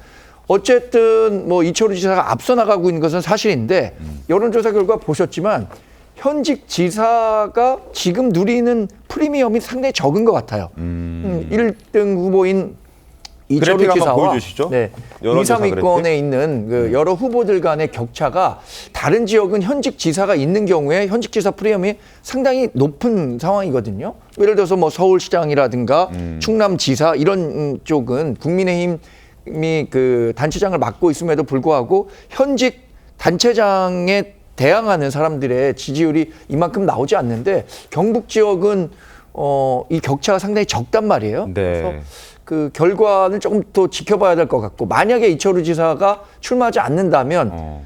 어쨌든 뭐 이철우 지사가 앞서 나가고 있는 것은 사실인데 여론조사 결과 보셨지만 현직 지사가 지금 누리는 프리미엄이 상당히 적은 것 같아요. 1등 후보인 이철우 지사와 2, 3위권에 있는 그 여러 후보들 간의 격차가 다른 지역은 현직 지사가 있는 경우에 현직 지사 프리미엄이 상당히 높은 상황이거든요. 예를 들어서 뭐 서울시장이라든가 충남지사 이런 쪽은 국민의힘이 그 단체장을 맡고 있음에도 불구하고 현직 단체장에 대항하는 사람들의 지지율이 이만큼 나오지 않는데 경북 지역은 이 격차가 상당히 적단 말이에요. 그래서 그 결과는 조금 더 지켜봐야 될 것 같고 만약에 이철우 지사가 출마하지 않는다면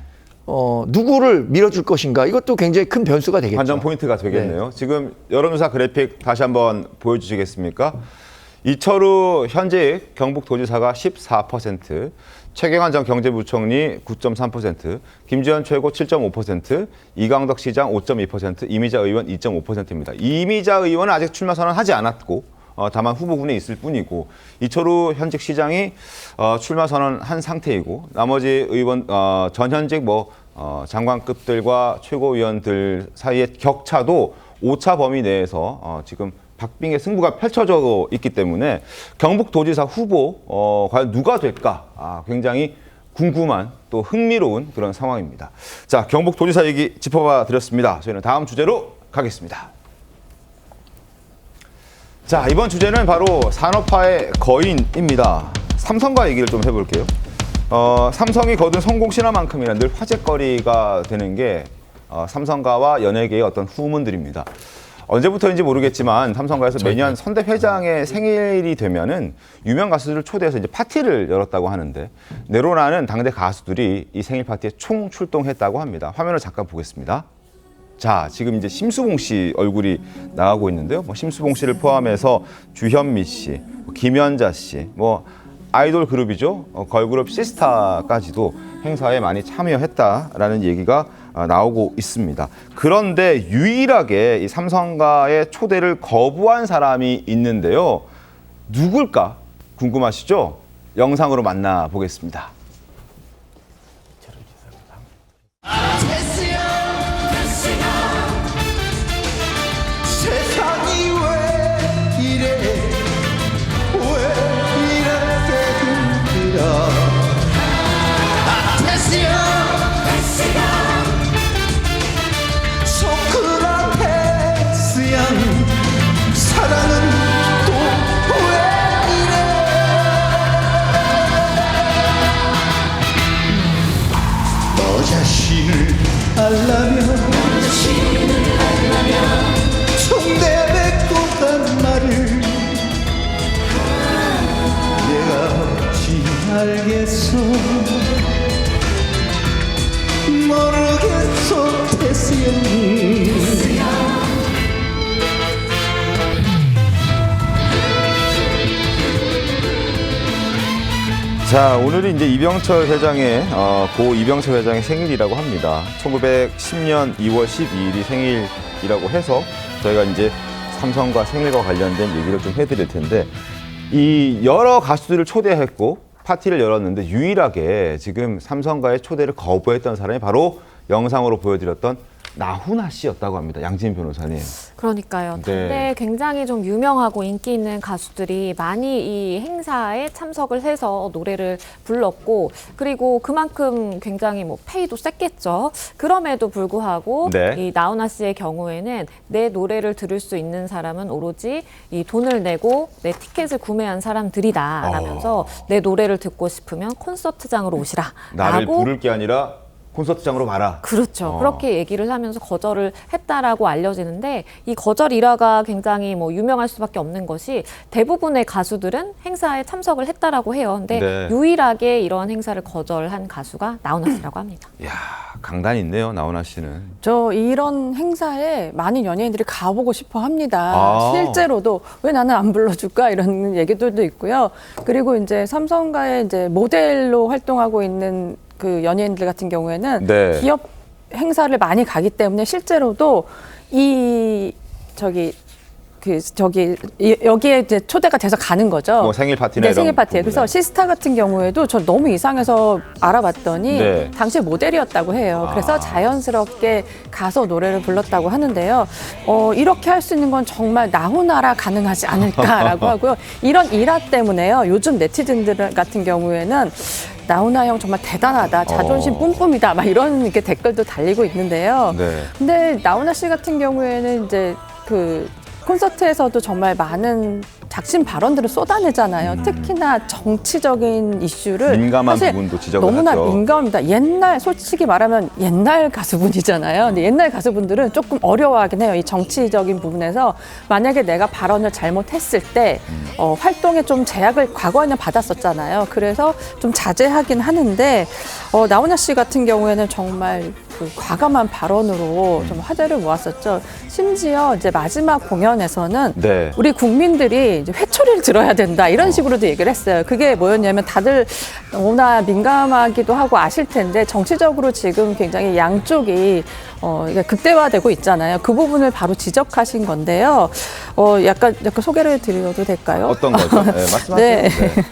누구를 밀어줄 것인가 이것도 굉장히 큰 변수가 되겠죠. 관전 포인트가 되겠네요. 지금 여론조사 그래픽 다시 한번 보여주시겠습니까? 이철우 현직 경북도지사가 14%, 최경환 전 경제부총리 9.3%, 김재원 최고 7.5%, 이강덕 시장 5.2%, 이미자 의원 2.5%입니다. 이미자 의원은 아직 출마 선언하지 않았고 다만 후보군에 있을 뿐이고 이철우 현직 시장이 출마 선언한 상태이고 나머지 의원 전현직 장관급들과 최고위원들 사이의 격차도 오차 범위 내에서 지금 박빙의 승부가 펼쳐져 있기 때문에 경북도지사 후보 과연 누가 될까 굉장히 궁금한 또 흥미로운 그런 상황입니다. 자, 경북도지사 얘기 짚어봐 드렸습니다. 저희는 다음 주제로 가겠습니다. 자, 이번 주제는 바로 산업화의 거인입니다. 삼성과 얘기를 좀 해볼게요. 삼성이 거둔 성공 신화만큼이나 늘 화제거리가 되는 게 삼성가와 연예계의 어떤 후문들입니다. 언제부터인지 모르겠지만 삼성가에서 매년 선대 회장의 생일이 되면은 유명 가수들을 초대해서 이제 파티를 열었다고 하는데 내로라는 당대 가수들이 이 생일 파티에 총 출동했다고 합니다. 화면을 잠깐 보겠습니다. 자, 지금 이제 심수봉 씨 얼굴이 나가고 있는데요. 심수봉 씨를 포함해서 주현미 씨, 김연자 씨, 아이돌 그룹이죠. 걸그룹 시스타까지도 행사에 많이 참여했다라는 얘기가 나오고 있습니다. 그런데 유일하게 이 삼성가의 초대를 거부한 사람이 있는데요. 누굴까? 궁금하시죠? 영상으로 만나보겠습니다. 세상이 왜 이래 왜 이렇게 힘들어 소크라테스양 사랑은 또 왜 이래 자, 오늘이 이제 이병철 회장의 고 이병철 회장의 생일이라고 합니다. 1910년 2월 12일이 생일이라고 해서 저희가 이제 삼성과 생일과 관련된 얘기를 좀 해드릴 텐데, 이 여러 가수들을 초대했고 파티를 열었는데 유일하게 지금 삼성가의 초대를 거부했던 사람이 바로 영상으로 보여드렸던 나훈아 씨였다고 합니다. 양지민 변호사님. 그러니까요. 네. 근데 굉장히 좀 유명하고 인기 있는 가수들이 많이 이 행사에 참석을 해서 노래를 불렀고, 그리고 그만큼 굉장히 뭐 페이도 셌겠죠. 그럼에도 불구하고 네. 이 나훈아 씨의 경우에는 내 노래를 들을 수 있는 사람은 오로지 이 돈을 내고 내 티켓을 구매한 사람들이다라면서 내 노래를 듣고 싶으면 콘서트장으로 오시라. 나를 라고 부를 게 아니라 콘서트장으로 가라. 그렇죠. 그렇게 얘기를 하면서 거절을 했다라고 알려지는데, 이 거절 일화가 굉장히 뭐 유명할 수밖에 없는 것이, 대부분의 가수들은 행사에 참석을 했다라고 해요. 근데 네. 유일하게 이런 행사를 거절한 가수가 나훈아 씨라고 합니다. 이야, 강단 있네요, 나훈아 씨는. 저 이런 행사에 많은 연예인들이 가보고 싶어 합니다. 아. 실제로도 왜 나는 안 불러줄까 이런 얘기들도 있고요. 그리고 이제 삼성가의 이제 모델로 활동하고 있는 그 연예인들 같은 경우에는 네. 기업 행사를 많이 가기 때문에 실제로도 여기에 이제 초대가 돼서 가는 거죠. 뭐 생일 파티나 네, 이런 생일 파티에. 부분에. 그래서 시스타 같은 경우에도 저 너무 이상해서 알아봤더니 네. 당시에 모델이었다고 해요. 그래서 자연스럽게 가서 노래를 불렀다고 하는데요. 이렇게 할 수 있는 건 정말 나훈아라 가능하지 않을까라고 하고요. 이런 일화 때문에요. 요즘 네티즌들 같은 경우에는 나훈아 형 정말 대단하다, 자존심 뿜뿜이다, 막 이런 이렇게 댓글도 달리고 있는데요. 네. 근데 나훈아 씨 같은 경우에는 이제 그 콘서트에서도 정말 많은 작심 발언들을 쏟아내잖아요. 특히나 정치적인 이슈를 민감한 사실 부분도 지적을 너무나 하죠. 민감합니다. 옛날, 솔직히 말하면 옛날 가수분이잖아요. 근데 옛날 가수분들은 조금 어려워하긴 해요. 이 정치적인 부분에서 만약에 내가 발언을 잘못했을 때 활동에 좀 제약을 과거에는 받았었잖아요. 그래서 좀 자제하긴 하는데 나훈아 씨 같은 경우에는 정말 그 과감한 발언으로 좀 화제를 모았었죠. 심지어 이제 마지막 공연에서는 네. 우리 국민들이 이제 회초리를 들어야 된다 이런 식으로도 얘기를 했어요. 그게 뭐였냐면 다들 너무나 민감하기도 하고 아실 텐데 정치적으로 지금 굉장히 양쪽이 극대화되고 있잖아요. 그 부분을 바로 지적하신 건데요. 약간 소개를 드려도 될까요? 어떤 거죠? 네, 말씀하세요. 네. 네.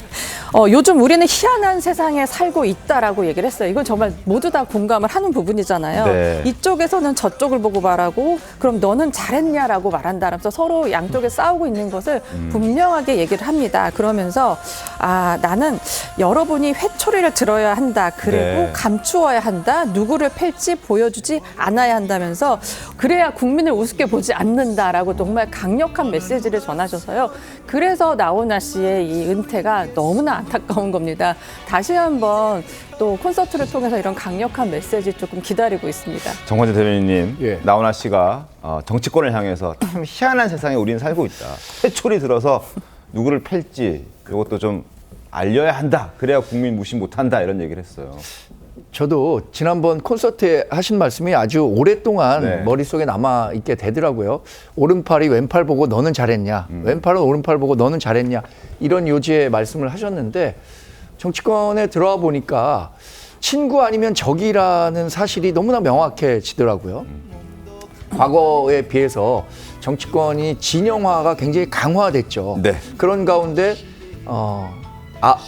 요즘 우리는 희한한 세상에 살고 있다라고 얘기를 했어요. 이건 정말 모두 다 공감을 하는 부분이잖아요. 네. 이쪽에서는 저쪽을 보고 말하고 그럼 너는 잘했냐라고 말한다라면서 서로 양쪽에 싸우고 있는 것을 분명하게 얘기를 합니다. 그러면서 나는 여러분이 회초리를 들어야 한다. 그리고 네. 감추어야 한다. 누구를 팰지 보여주지 않아야 한다면서 그래야 국민을 우습게 보지 않는다라고 정말 강력한 메시지를 전하셔서요. 그래서 나훈아 씨의 이 은퇴가 너무나 안타까운 겁니다. 다시 한번 또 콘서트를 통해서 이런 강력한 메시지 조금 기다리고 있습니다. 정관재 대변인님, 예. 나훈아 씨가 정치권을 향해서 참 희한한 세상에 우리는 살고 있다. 회초리 들어서 누구를 팰지 이것도 좀 알려야 한다. 그래야 국민 무시 못한다. 이런 얘기를 했어요. 저도 지난번 콘서트에 하신 말씀이 아주 오랫동안 네. 머릿속에 남아있게 되더라고요. 오른팔이 왼팔 보고 너는 잘했냐. 왼팔은 오른팔 보고 너는 잘했냐. 이런 요지의 말씀을 하셨는데 정치권에 들어와 보니까 친구 아니면 적이라는 사실이 너무나 명확해지더라고요. 과거에 비해서 정치권이 진영화가 굉장히 강화됐죠. 네. 그런 가운데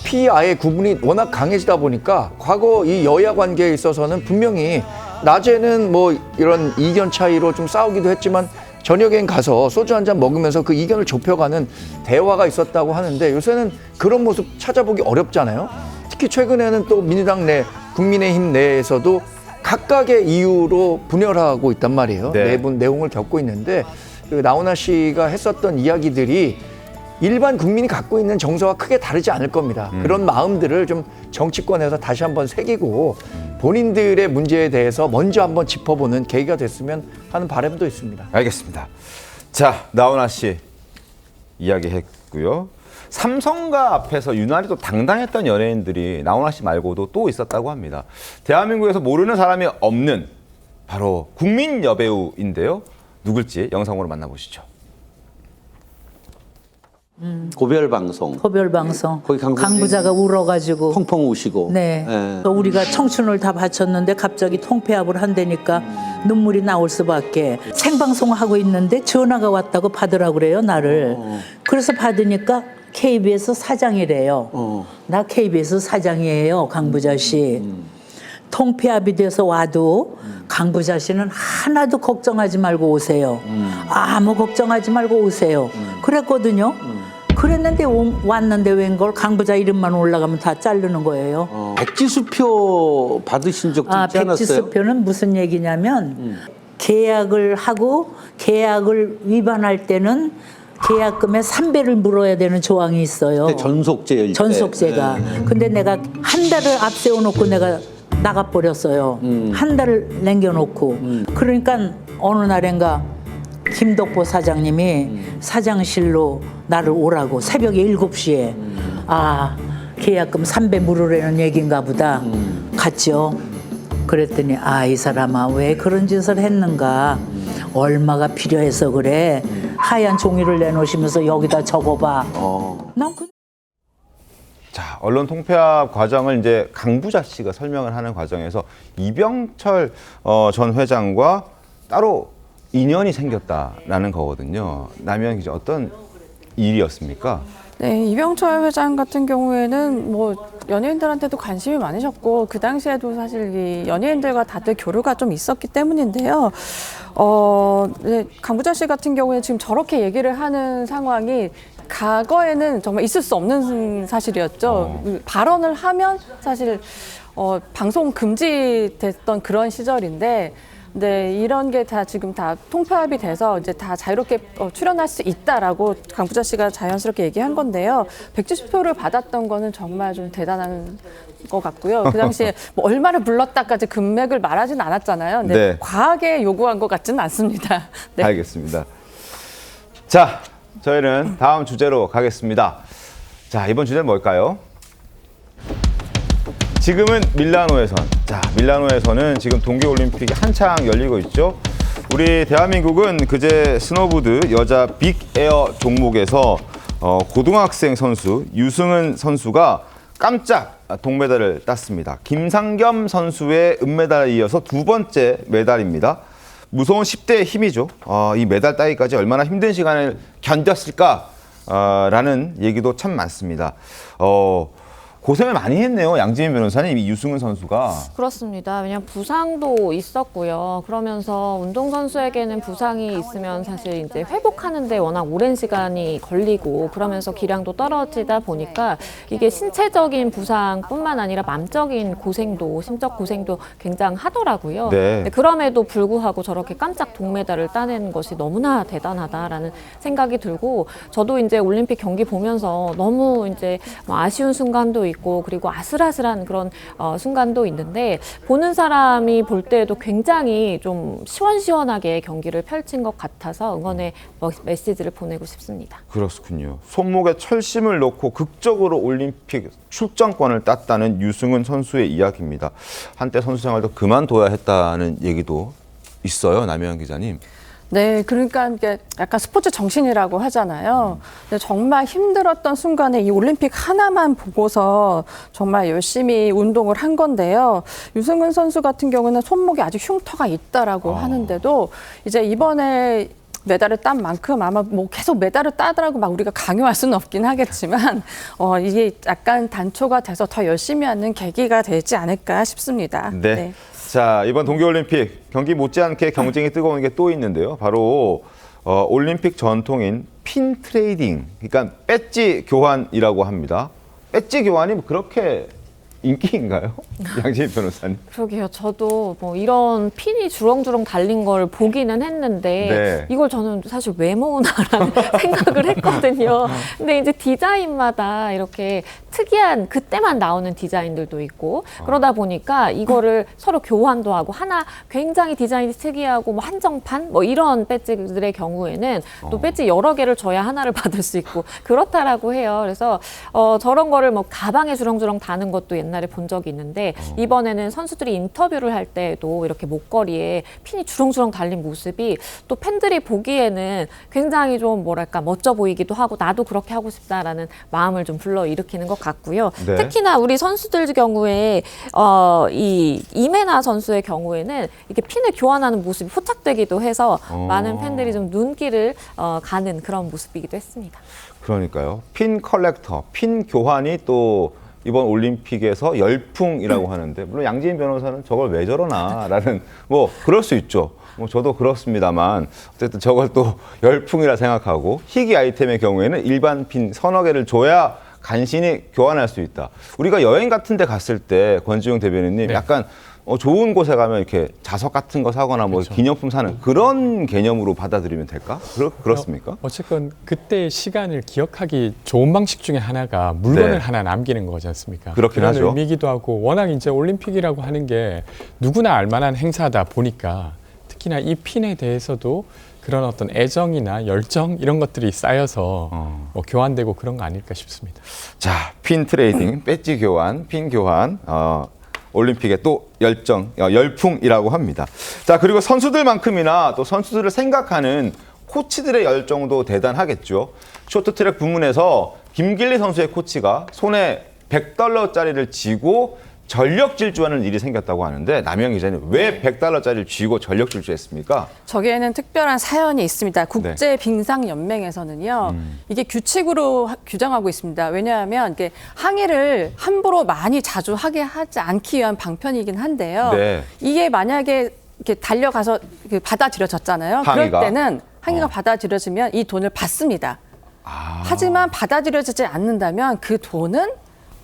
피아의 구분이 워낙 강해지다 보니까 과거 이 여야 관계에 있어서는 분명히 낮에는 뭐 이런 이견 차이로 좀 싸우기도 했지만 저녁엔 가서 소주 한 잔 먹으면서 그 이견을 좁혀가는 대화가 있었다고 하는데 요새는 그런 모습 찾아보기 어렵잖아요. 특히 최근에는 또 민주당 내, 국민의힘 내에서도 각각의 이유로 분열하고 있단 말이에요. 네. 내분 내용을 겪고 있는데 그 나훈아 씨가 했었던 이야기들이 일반 국민이 갖고 있는 정서와 크게 다르지 않을 겁니다. 그런 마음들을 좀 정치권에서 다시 한번 새기고 본인들의 문제에 대해서 먼저 한번 짚어보는 계기가 됐으면 하는 바람도 있습니다. 알겠습니다. 자, 나훈아 씨 이야기했고요. 삼성가 앞에서 유난히 또 당당했던 연예인들이 나훈아 씨 말고도 또 있었다고 합니다. 대한민국에서 모르는 사람이 없는 바로 국민 여배우인데요. 누굴지 영상으로 만나보시죠. 고별 방송. 고별 방송. 거기 강부자가 울어가지고 펑펑 우시고. 네. 우리가 청춘을 다 바쳤는데 갑자기 통폐합을 한다니까 눈물이 나올 수밖에. 생방송 하고 있는데 전화가 왔다고 받으라고 그래요, 나를. 그래서 받으니까 KBS 사장이래요. 나 KBS 사장이에요, 강부자 씨. 통폐합이 돼서 와도 강부자 씨는 하나도 걱정하지 말고 오세요. 아무 걱정하지 말고 오세요. 그랬거든요. 그랬는데 왔는데 웬걸 강부자 이름만 올라가면 다 자르는 거예요. 백지수표 받으신 적도 있지 않았어요? 백지수표는 무슨 얘기냐면 계약을 하고 계약을 위반할 때는 계약금의 3배를 물어야 되는 조항이 있어요. 전속제일 때. 전속제가. 근데 내가 한 달을 앞세워놓고 내가 나가버렸어요. 한 달을 남겨놓고. 그러니까 어느 날인가 김덕보 사장님이 사장실로 나를 오라고 새벽에 7시에 아 계약금 3배 물으라는 얘기인가 보다. 갔죠. 그랬더니 아 이 사람아 왜 그런 짓을 했는가. 얼마가 필요해서 그래. 하얀 종이를 내놓으시면서 여기다 적어봐. 난 그... 자, 언론 통폐합 과정을 이제 강부자 씨가 설명을 하는 과정에서 이병철 전 회장과 따로 인연이 생겼다라는 거거든요. 남현 기자, 어떤 일이었습니까? 네, 이병철 회장 같은 경우에는 뭐 연예인들한테도 관심이 많으셨고 그 당시에도 사실 이 연예인들과 다들 교류가 좀 있었기 때문인데요. 네, 강부자 씨 같은 경우에 지금 저렇게 얘기를 하는 상황이 과거에는 정말 있을 수 없는 사실이었죠. 발언을 하면 사실 방송 금지됐던 그런 시절인데, 네, 이런 게 다 지금 다 통폐합이 돼서 이제 다 자유롭게 출연할 수 있다라고 강부자 씨가 자연스럽게 얘기한 건데요. 백지수표를 받았던 거는 정말 좀 대단한 것 같고요. 그 당시에 뭐 얼마를 불렀다까지 금액을 말하진 않았잖아요. 근데 네. 과하게 요구한 것 같지는 않습니다. 네. 알겠습니다. 자, 저희는 다음 주제로 가겠습니다. 자, 이번 주제는 뭘까요? 지금은 밀라노에선. 자, 밀라노에서는 지금 동계올림픽이 한창 열리고 있죠. 우리 대한민국은 그제 스노보드 여자 빅에어 종목에서 고등학생 선수 유승은 선수가 깜짝 동메달을 땄습니다. 김상겸 선수의 은메달에 이어서 두 번째 메달입니다. 무서운 10대의 힘이죠. 이 메달 따기까지 얼마나 힘든 시간을 견뎠을까라는 얘기도 참 많습니다. 고생을 많이 했네요. 양지민 변호사님, 이 유승은 선수가. 그렇습니다. 왜냐하면 부상도 있었고요. 그러면서 운동선수에게는 부상이 있으면 사실 이제 회복하는데 워낙 오랜 시간이 걸리고 그러면서 기량도 떨어지다 보니까 이게 신체적인 부상뿐만 아니라 마음적인 고생도, 심적 고생도 굉장하더라고요. 네. 그럼에도 불구하고 저렇게 깜짝 동메달을 따낸 것이 너무나 대단하다라는 생각이 들고, 저도 이제 올림픽 경기 보면서 너무 이제 아쉬운 순간도 있고 그리고 아슬아슬한 그런 순간도 있는데, 보는 사람이 볼 때에도 굉장히 좀 시원시원하게 경기를 펼친 것 같아서 응원의 메시지를 보내고 싶습니다. 그렇군요. 손목에 철심을 넣고 극적으로 올림픽 출전권을 땄다는 유승은 선수의 이야기입니다. 한때 선수 생활도 그만둬야 했다는 얘기도 있어요, 남혜연 기자님. 네, 그러니까 이게 약간 스포츠 정신이라고 하잖아요. 근데 정말 힘들었던 순간에 이 올림픽 하나만 보고서 정말 열심히 운동을 한 건데요. 유승은 선수 같은 경우는 손목에 아직 흉터가 있다라고 하는데도 이제 이번에 메달을 딴 만큼 아마 뭐 계속 메달을 따더라고 막 우리가 강요할 수는 없긴 하겠지만 이게 약간 단초가 돼서 더 열심히 하는 계기가 되지 않을까 싶습니다. 네. 네. 자, 이번 동계올림픽 경기 못지않게 경쟁이 뜨거운 게 또 있는데요. 바로 올림픽 전통인 핀 트레이딩, 그러니까 배지 교환이라고 합니다. 배지 교환이 뭐 그렇게 인기인가요? 양지민 변호사님. 그러게요. 저도 뭐 이런 핀이 주렁주렁 달린 걸 보기는 했는데 네. 이걸 저는 사실 왜 모으나라는 생각을 했거든요. 근데 이제 디자인마다 이렇게 특이한 그때만 나오는 디자인들도 있고 그러다 보니까 이거를 서로 교환도 하고 하나 굉장히 디자인이 특이하고 뭐 한정판 뭐 이런 배지들의 경우에는 또 배지 여러 개를 줘야 하나를 받을 수 있고 그렇다라고 해요. 그래서 저런 거를 뭐 가방에 주렁주렁 다는 것도 옛날에 본 적이 있는데 이번에는 선수들이 인터뷰를 할 때도 이렇게 목걸이에 핀이 주렁주렁 달린 모습이 또 팬들이 보기에는 굉장히 좀 뭐랄까 멋져 보이기도 하고 나도 그렇게 하고 싶다라는 마음을 좀 불러일으키는 것 같고요. 네. 특히나 우리 선수들 경우에 이 이메나 선수의 경우에는 이렇게 핀을 교환하는 모습이 포착되기도 해서 많은 팬들이 좀 눈길을 가는 그런 모습이기도 했습니다. 그러니까요. 핀 컬렉터, 핀 교환이 또 이번 올림픽에서 열풍이라고 하는데 물론 양지인 변호사는 저걸 왜 저러나라는 뭐 그럴 수 있죠. 뭐 저도 그렇습니다만 어쨌든 저걸 또 열풍이라 생각하고 희귀 아이템의 경우에는 일반 핀 서너 개를 줘야 간신히 교환할 수 있다. 우리가 여행 같은 데 갔을 때 권지용 대변인님 약간 좋은 곳에 가면 이렇게 자석 같은 거 사거나 뭐 기념품 사는 그런 개념으로 받아들이면 될까? 그렇습니까? 어쨌건 그때의 시간을 기억하기 좋은 방식 중에 하나가 물건을 네. 하나 남기는 거지 않습니까? 그렇긴 그런 하죠. 의미이기도 하고 워낙 이제 올림픽이라고 하는 게 누구나 알만한 행사다 보니까 특히나 이 핀에 대해서도 그런 어떤 애정이나 열정 이런 것들이 쌓여서 뭐 교환되고 그런 거 아닐까 싶습니다. 자, 핀 트레이딩, 배지 교환, 핀 교환, 올림픽의 또 열풍이라고 합니다. 자, 그리고 선수들만큼이나 또 선수들을 생각하는 코치들의 열정도 대단하겠죠. 쇼트트랙 부문에서 김길리 선수의 코치가 손에 $100짜리를 쥐고 전력 질주하는 일이 생겼다고 하는데 남영 기자님 왜 $100짜리를 쥐고 전력 질주했습니까? 저기에는 특별한 사연이 있습니다. 국제 빙상 연맹에서는요. 이게 규칙으로 규정하고 있습니다. 왜냐하면 이게 항의를 함부로 많이 자주 하게 하지 않기 위한 방편이긴 한데요. 네. 이게 만약에 이렇게 달려가서 받아들여졌잖아요. 항의가? 그럴 때는 항의가 받아들여지면 이 돈을 받습니다. 하지만 받아들여지지 않는다면 그 돈은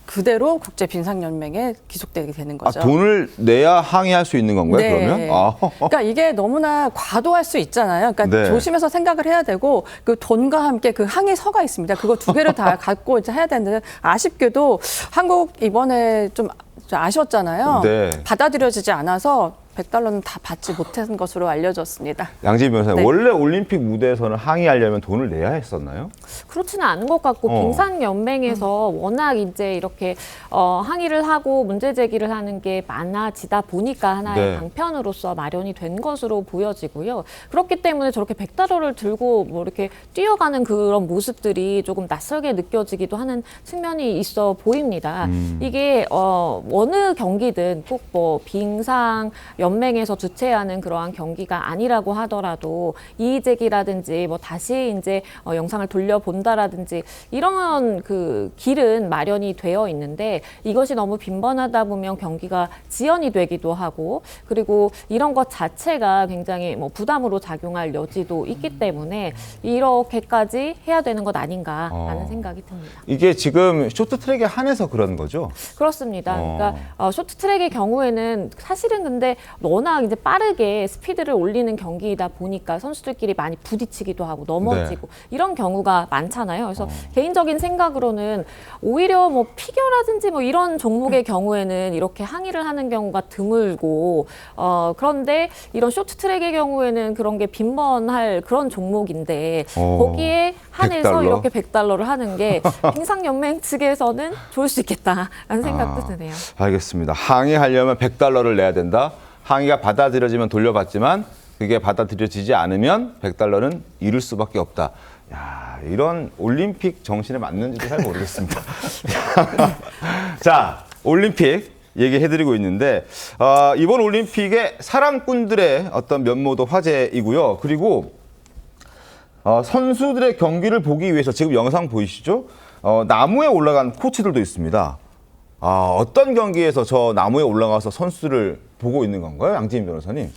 그대로 국제 빙상 연맹에 기속되게 되는 거죠. 돈을 내야 항의할 수 있는 건가요? 네. 그러면? 그러니까 이게 너무나 과도할 수 있잖아요. 그러니까 네. 조심해서 생각을 해야 되고 그 돈과 함께 그 항의서가 있습니다. 그거 두 개를 다 갖고 이제 해야 되는데 아쉽게도 한국 이번에 좀 아쉬웠잖아요. 네. 받아들여지지 않아서 $100는 다 받지 못한 것으로 알려졌습니다. 양지인 변호사님, 네. 원래 올림픽 무대에서는 항의하려면 돈을 내야 했었나요? 그렇지는 않은 것 같고 빙상연맹에서 워낙 이제 이렇게 항의를 하고 문제 제기를 하는 게 많아지다 보니까 하나의 네. 방편으로서 마련이 된 것으로 보여지고요. 그렇기 때문에 저렇게 $100를 들고 뭐 이렇게 뛰어가는 그런 모습들이 조금 낯설게 느껴지기도 하는 측면이 있어 보입니다. 이게 어느 경기든 꼭 뭐 빙상 연맹에서 주최하는 그러한 경기가 아니라고 하더라도 이의 제기라든지 뭐 다시 이제 영상을 돌려본다라든지 이런 그 길은 마련이 되어 있는데 이것이 너무 빈번하다 보면 경기가 지연이 되기도 하고 그리고 이런 것 자체가 굉장히 뭐 부담으로 작용할 여지도 있기 때문에 이렇게까지 해야 되는 것 아닌가라는 생각이 듭니다. 이게 지금 쇼트트랙에 한해서 그런 거죠? 그렇습니다. 그러니까 쇼트트랙의 경우에는 사실은 근데 워낙 이제 빠르게 스피드를 올리는 경기이다 보니까 선수들끼리 많이 부딪히기도 하고 넘어지고 이런 경우가 많잖아요. 그래서 개인적인 생각으로는 오히려 뭐 피겨라든지 뭐 이런 종목의 경우에는 이렇게 항의를 하는 경우가 드물고 그런데 이런 쇼트트랙의 경우에는 그런 게 빈번할 그런 종목인데 거기에 한해서 $100? 이렇게 $100를 하는 게 빙상연맹 측에서는 좋을 수 있겠다라는 생각도 드네요. 알겠습니다. 항의하려면 $100를 내야 된다. 항의가 받아들여지면 돌려받지만 그게 받아들여지지 않으면 $100는 잃을 수밖에 없다. 야, 이런 올림픽 정신에 맞는지도 잘 모르겠습니다. 자, 올림픽 얘기해드리고 있는데 이번 올림픽의 사랑꾼들의 어떤 면모도 화제이고요. 그리고 선수들의 경기를 보기 위해서 지금 영상 보이시죠? 나무에 올라간 코치들도 있습니다. 어떤 경기에서 저 나무에 올라가서 선수를 보고 있는 건가요, 양지인 변호사님?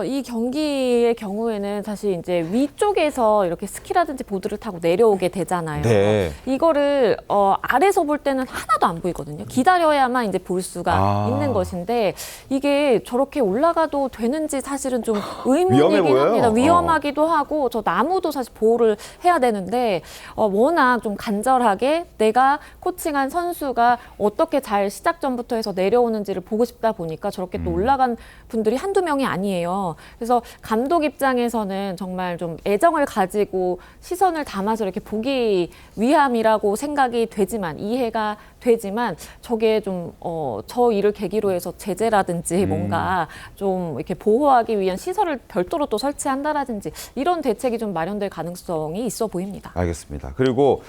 이 경기의 경우에는 사실 이제 위쪽에서 이렇게 스키라든지 보드를 타고 내려오게 되잖아요. 네. 이거를 아래서 볼 때는 하나도 안 보이거든요. 기다려야만 이제 볼 수가 있는 것인데 이게 저렇게 올라가도 되는지 사실은 좀 의문이긴 합니다. 위험하기도 하고 저 나무도 사실 보호를 해야 되는데 워낙 좀 간절하게 내가 코칭한 선수가 어떻게 잘 시작 전부터 해서 내려오는지를 보고 싶다 보니까 저렇게 또 올라간 분들이 한두 명이 아니에요. 그래서 감독 입장에서는 정말 좀 애정을 가지고 시선을 담아서 이렇게 보기 위함이라고 생각이 되지만 이해가 되지만 저게 좀 저 일을 계기로 해서 제재라든지 뭔가 좀 이렇게 보호하기 위한 시설을 별도로 또 설치한다라든지 이런 대책이 좀 마련될 가능성이 있어 보입니다. 알겠습니다. 그리고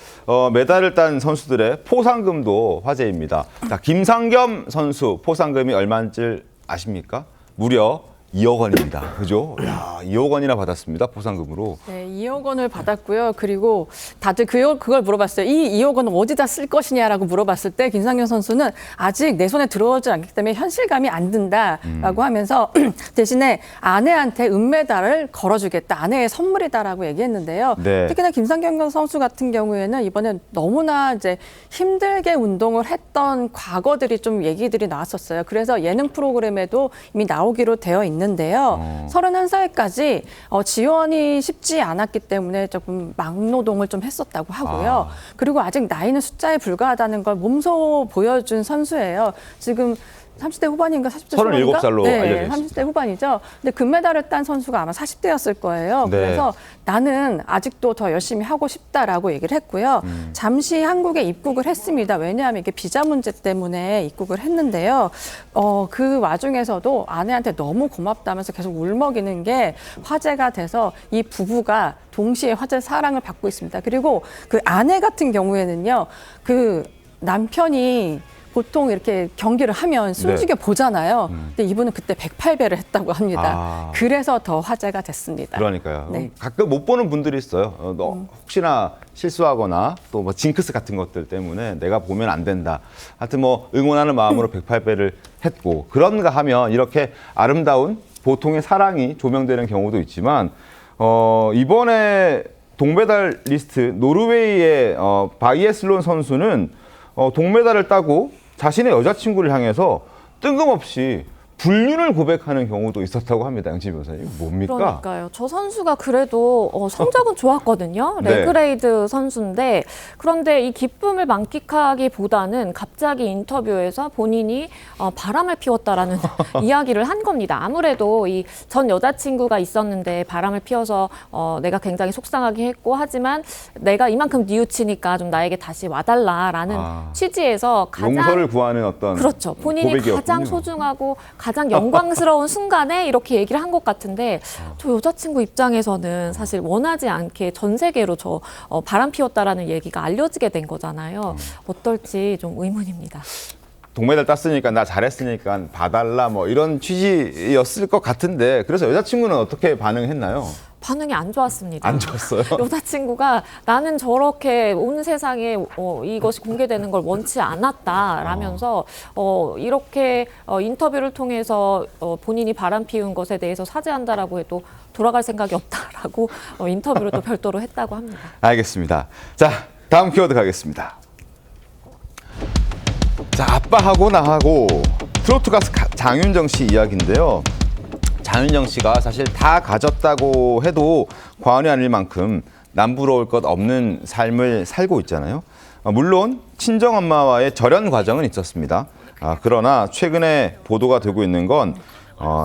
메달을 딴 선수들의 포상금도 화제입니다. 자, 김상겸 선수 포상금이 얼마인지 아십니까? 무려 2억 원입니다. 그죠? 야, 2억 원이나 받았습니다. 포상금으로. 네, 2억 원을 받았고요. 그리고 다들 그걸 물어봤어요. 이 2억 원은 어디다 쓸 것이냐라고 물어봤을 때 김상현 선수는 아직 내 손에 들어오지 않기 때문에 현실감이 안 든다라고 하면서 대신에 아내한테 은메달을 걸어주겠다. 아내의 선물이다라고 얘기했는데요. 네. 특히나 김상현 선수 같은 경우에는 이번에 너무나 이제 힘들게 운동을 했던 과거들이 좀 얘기들이 나왔었어요. 그래서 예능 프로그램에도 이미 나오기로 되어 있는데요. 31살까지 지원이 쉽지 않았기 때문에 조금 막노동을 좀 했었다고 하고요. 그리고 아직 나이는 숫자에 불과하다는 걸 몸소 보여준 선수예요. 지금 30대 후반인가 40대 후반인가? 37살로 알려져 있습니다. 30대 후반이죠. 근데 금메달을 딴 선수가 아마 40대였을 거예요. 네. 그래서 나는 아직도 더 열심히 하고 싶다라고 얘기를 했고요. 잠시 한국에 입국을 했습니다. 왜냐하면 이게 비자 문제 때문에 입국을 했는데요. 그 와중에서도 아내한테 너무 고맙다면서 계속 울먹이는 게 화제가 돼서 이 부부가 동시에 화제 사랑을 받고 있습니다. 그리고 그 아내 같은 경우에는요. 그 남편이 보통 이렇게 경기를 하면 숨죽여 보잖아요. 근데 이분은 그때 108배를 했다고 합니다. 그래서 더 화제가 됐습니다. 그러니까요. 네. 가끔 못 보는 분들이 있어요. 혹시나 실수하거나 또 뭐 징크스 같은 것들 때문에 내가 보면 안 된다. 하여튼 뭐 응원하는 마음으로 108배를 했고 그런가 하면 이렇게 아름다운 보통의 사랑이 조명되는 경우도 있지만 이번에 동메달 리스트 노르웨이의 바이애슬론 선수는 동메달을 따고 자신의 여자친구를 향해서 뜬금없이 불륜을 고백하는 경우도 있었다고 합니다. 양지인 변호사님. 뭡니까? 그러니까요. 저 선수가 그래도 성적은 좋았거든요. 네. 레그레이드 선수인데 그런데 이 기쁨을 만끽하기보다는 갑자기 인터뷰에서 본인이 바람을 피웠다라는 이야기를 한 겁니다. 아무래도 이 전 여자친구가 있었는데 바람을 피워서 내가 굉장히 속상하게 했고 하지만 내가 이만큼 뉘우치니까 좀 나에게 다시 와달라라는 취지에서 가장 용서를 구하는 어떤 그렇죠. 본인이 고백이었군요. 가장 소중하고 가장 영광스러운 순간에 이렇게 얘기를 한 것 같은데 저 여자친구 입장에서는 사실 원하지 않게 전 세계로 저 바람 피웠다라는 얘기가 알려지게 된 거잖아요. 어떨지 좀 의문입니다. 동메달 땄으니까 나 잘했으니까 봐달라 뭐 이런 취지였을 것 같은데 그래서 여자친구는 어떻게 반응했나요? 반응이 안 좋았습니다. 안 좋았어요? 여자친구가 나는 저렇게 온 세상에 이것이 공개되는 걸 원치 않았다라면서 이렇게 인터뷰를 통해서 본인이 바람 피운 것에 대해서 사죄한다라고 해도 돌아갈 생각이 없다라고 인터뷰를 또 별도로 했다고 합니다. 알겠습니다. 자, 다음 키워드 가겠습니다. 자, 아빠하고 나하고 트로트 가수 장윤정 씨 이야기인데요. 장윤정 씨가 사실 다 가졌다고 해도 과언이 아닐 만큼 남부러울 것 없는 삶을 살고 있잖아요. 물론 친정엄마와의 절연 과정은 있었습니다. 그러나 최근에 보도가 되고 있는 건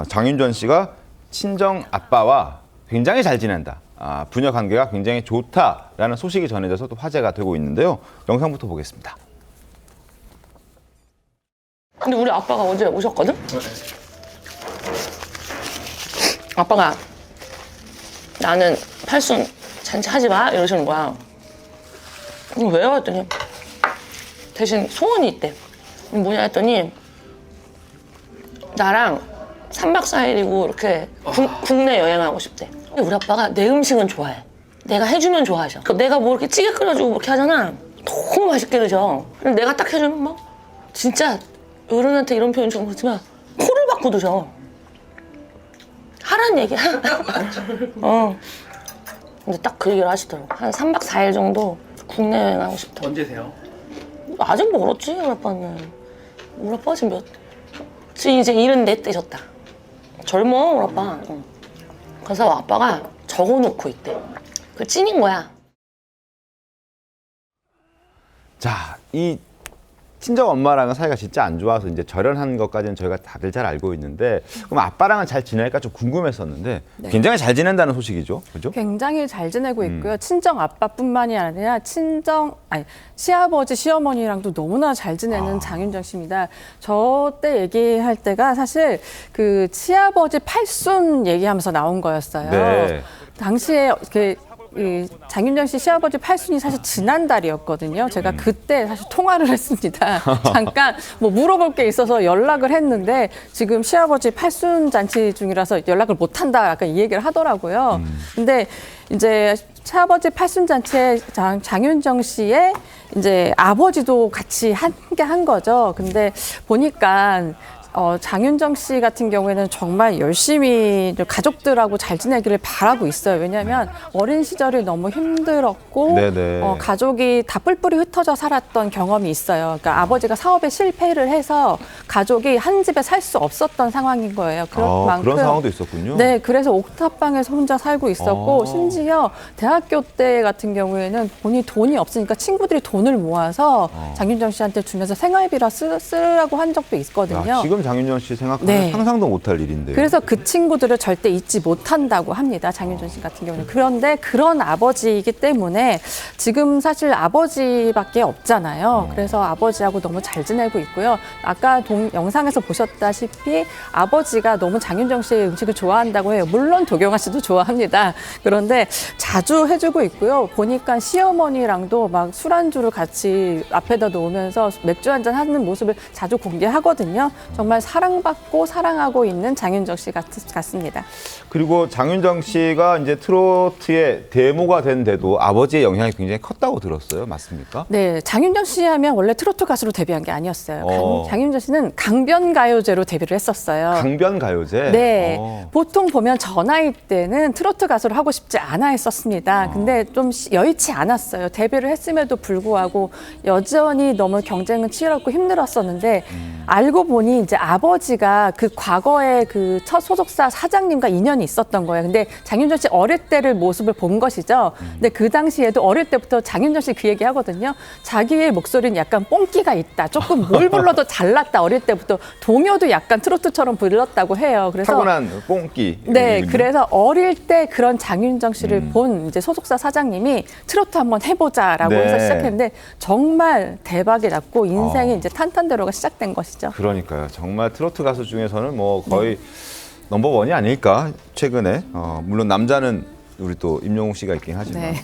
장윤정 씨가 친정아빠와 굉장히 잘 지낸다. 부녀 관계가 굉장히 좋다라는 소식이 전해져서 또 화제가 되고 있는데요. 영상부터 보겠습니다. 근데 우리 아빠가 어제 오셨거든? 아빠가 나는 팔순 잔치하지 마 이러시는 거야. 왜요? 했더니 대신 소원이 있대. 뭐냐 했더니 나랑 3박 4일이고 이렇게 국내 여행하고 싶대. 근데 우리 아빠가 내 음식은 좋아해. 내가 해주면 좋아하셔. 내가 뭐 이렇게 찌개 끓여주고 그렇게 하잖아. 너무 맛있게 드셔. 근데 내가 딱 해주면 막 진짜 어른한테 이런 표현 좀 그렇지만 코를 박고 드셔. 하라는 얘기야. 근데 딱 그 얘기를 하시더라고. 한 3박 4일 정도 국내 여행하고 싶다. 언제세요? 아직 멀었지, 우리 아빠는. 우리 아빠 지금 지금 이제 74 되셨다. 젊어, 우리 아빠. 그래서 아빠가 적어놓고 있대. 그 찐인 거야. 자, 이 친정 엄마랑은 사이가 진짜 안 좋아서 이제 절연한 것까지는 저희가 다들 잘 알고 있는데, 그럼 아빠랑은 잘 지낼까 좀 궁금했었는데 네. 굉장히 잘 지낸다는 소식이죠, 그죠? 굉장히 잘 지내고 있고요. 친정 아빠뿐만이 아니라 시아버지, 시어머니랑도 너무나 잘 지내는 장윤정 씨입니다. 저 때 얘기할 때가 사실 그 시아버지 팔순 얘기하면서 나온 거였어요. 네. 당시에 이 장윤정 씨 시아버지 팔순이 사실 지난달이었거든요. 제가 그때 사실 통화를 했습니다. 잠깐 뭐 물어볼 게 있어서 연락을 했는데 지금 시아버지 팔순 잔치 중이라서 연락을 못 한다. 약간 이 얘기를 하더라고요. 근데 이제 시아버지 팔순 잔치에 장윤정 씨의 이제 아버지도 같이 함께 한 거죠. 근데 보니까 장윤정 씨 같은 경우에는 정말 열심히 가족들하고 잘 지내기를 바라고 있어요. 왜냐하면 어린 시절이 너무 힘들었고 가족이 다 뿔뿔이 흩어져 살았던 경험이 있어요. 그러니까 아버지가 사업에 실패를 해서 가족이 한 집에 살 수 없었던 상황인 거예요. 그런 상황도 있었군요. 네, 그래서 옥탑방에서 혼자 살고 있었고 심지어 대학교 때 같은 경우에는 본인이 돈이 없으니까 친구들이 돈을 모아서 장윤정 씨한테 주면서 생활비라 쓰라고 한 적도 있거든요. 야, 지금 장윤정 씨 생각하면 상상도 못할 일인데. 그래서 그 친구들을 절대 잊지 못한다고 합니다. 장윤정 씨 같은 경우는. 그런데 그런 아버지이기 때문에 지금 사실 아버지밖에 없잖아요. 그래서 아버지하고 너무 잘 지내고 있고요. 아까 영상에서 보셨다시피 아버지가 너무 장윤정 씨의 음식을 좋아한다고 해요. 물론 도경아 씨도 좋아합니다. 그런데 자주 해주고 있고요. 보니까 시어머니랑도 막 술안주를 같이 앞에다 놓으면서 맥주 한잔 하는 모습을 자주 공개하거든요. 정말 사랑받고 사랑하고 있는 장윤정 씨 같습니다. 그리고 장윤정 씨가 이제 트로트의 데모가 된데도 아버지의 영향이 굉장히 컸다고 들었어요. 맞습니까? 네, 장윤정 씨 하면 원래 트로트 가수로 데뷔한 게 아니었어요. 장윤정 씨는 강변가요제로 데뷔를 했었어요. 강변가요제? 네, 보통 보면 저 나이 때는 트로트 가수를 하고 싶지 않아 했었습니다. 근데 좀 여의치 않았어요. 데뷔를 했음에도 불구하고 여전히 너무 경쟁은 치열했고 힘들었었는데 알고 보니 이제 아버지가 그 과거에 그 첫 소속사 사장님과 인연이 있었던 거예요. 근데 장윤정 씨 어릴 때를 모습을 본 것이죠. 근데 그 당시에도 어릴 때부터 장윤정 씨 그 얘기 하거든요. 자기의 목소리는 약간 뽕기가 있다. 조금 뭘 불러도 잘났다. 어릴 때부터 동요도 약간 트로트처럼 불렀다고 해요. 그래서 타고난 뽕기. 네, 그래서 어릴 때 그런 장윤정 씨를 본 이제 소속사 사장님이 트로트 한번 해보자라고 해서 시작했는데 정말 대박이 났고 인생이 이제 탄탄대로가 시작된 것이죠. 그러니까요. 정말 트로트 가수 중에서는 뭐 거의 넘버원이 아닐까 최근에. 물론 남자는 우리 또 임영웅 씨가 있긴 하지만.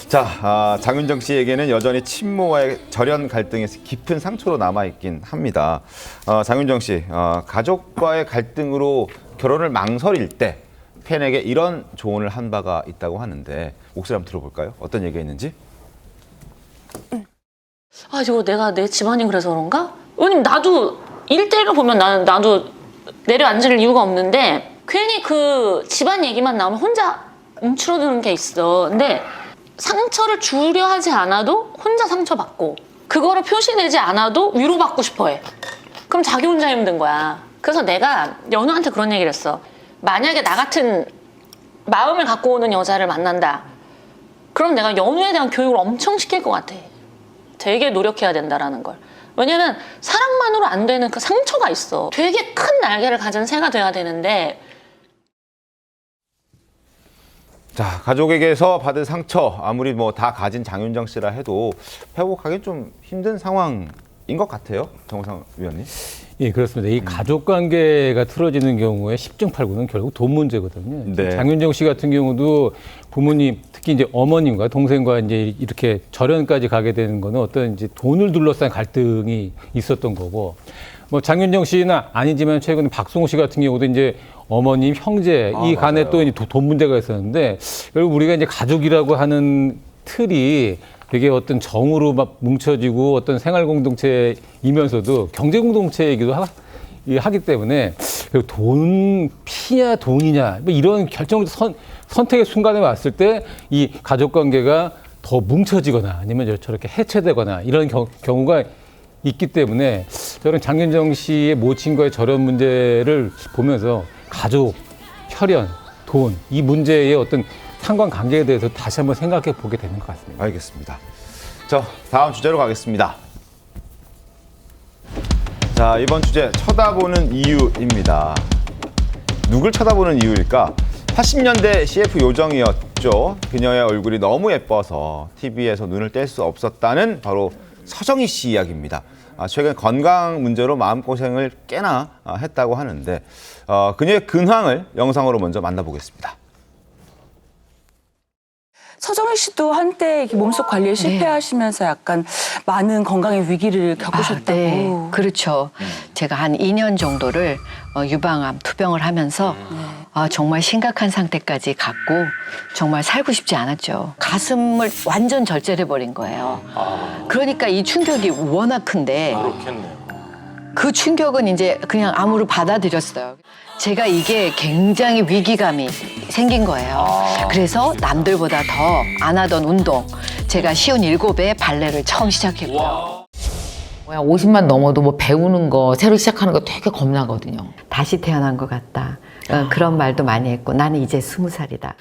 자, 장윤정 씨에게는 여전히 친모와의 절연 갈등에서 깊은 상처로 남아있긴 합니다. 장윤정 씨, 가족과의 갈등으로 결혼을 망설일 때 팬에게 이런 조언을 한 바가 있다고 하는데 목소리 한번 들어볼까요? 어떤 얘기가 있는지? 아, 이거 내가 내 집안이 그래서 그런가? 왜냐면 나도 1대1로 보면 나도 내려앉을 이유가 없는데 괜히 그 집안 얘기만 나오면 혼자 움츠러드는 게 있어. 근데 상처를 주려 하지 않아도 혼자 상처받고 그거를 표시내지 않아도 위로받고 싶어 해. 그럼 자기 혼자 힘든 거야. 그래서 내가 연우한테 그런 얘기를 했어. 만약에 나 같은 마음을 갖고 오는 여자를 만난다. 그럼 내가 연우에 대한 교육을 엄청 시킬 것 같아. 되게 노력해야 된다라는 걸. 왜냐면 사랑만으로 안 되는 그 상처가 있어. 되게 큰 날개를 가진 새가 돼야 되는데. 자, 가족에게서 받은 상처 아무리 뭐 다 가진 장윤정 씨라 해도 회복하기 좀 힘든 상황인 것 같아요. 정우상 위원님. 예, 그렇습니다. 이 가족 관계가 틀어지는 경우에 10중 8구는 결국 돈 문제거든요. 네. 장윤정 씨 같은 경우도 부모님, 특히 이제 어머님과 동생과 이제 이렇게 절연까지 가게 되는 거는 어떤 이제 돈을 둘러싼 갈등이 있었던 거고, 뭐 장윤정 씨는 아니지만 최근에 박성호 씨 같은 경우도 이제 어머님, 형제 이 간에 또 돈 문제가 있었는데 결국 우리가 이제 가족이라고 하는 틀이 되게 어떤 정으로 막 뭉쳐지고 어떤 생활 공동체이면서도 경제 공동체이기도 하기 때문에 그리고 돈 피냐 돈이냐 뭐 이런 선택의 순간에 왔을 때 이 가족 관계가 더 뭉쳐지거나 아니면 저렇게 해체되거나 이런 경우가 있기 때문에 저는 장윤정 씨의 모친과의 절연 문제를 보면서 가족, 혈연, 돈 이 문제의 어떤 상관관계에 대해서 다시 한번 생각해 보게 되는 것 같습니다. 알겠습니다. 자, 다음 주제로 가겠습니다. 자, 이번 주제 쳐다보는 이유입니다. 누굴 쳐다보는 이유일까? 80년대 CF 요정이었죠. 그녀의 얼굴이 너무 예뻐서 TV에서 눈을 뗄 수 없었다는 바로 서정희 씨 이야기입니다. 최근 건강 문제로 마음고생을 꽤나 했다고 하는데 그녀의 근황을 영상으로 먼저 만나보겠습니다. 서정희 씨도 한때 몸속 관리에 실패하시면서 약간 많은 건강의 위기를 겪으셨다고. 네, 그렇죠. 제가 한 2년 정도를 유방암 투병을 하면서 정말 심각한 상태까지 갔고 정말 살고 싶지 않았죠. 가슴을 완전 절제해버린 거예요. 그러니까 이 충격이 워낙 큰데 그 충격은 이제 그냥 암으로 받아들였어요. 제가 이게 굉장히 위기감이 생긴 거예요. 그래서 남들보다 더 안 하던 운동, 제가 57에 발레를 처음 시작했고요. 50만 넘어도 뭐 배우는 거, 새로 시작하는 거 되게 겁나거든요. 다시 태어난 것 같다. 그런 말도 많이 했고 나는 이제 20살이다.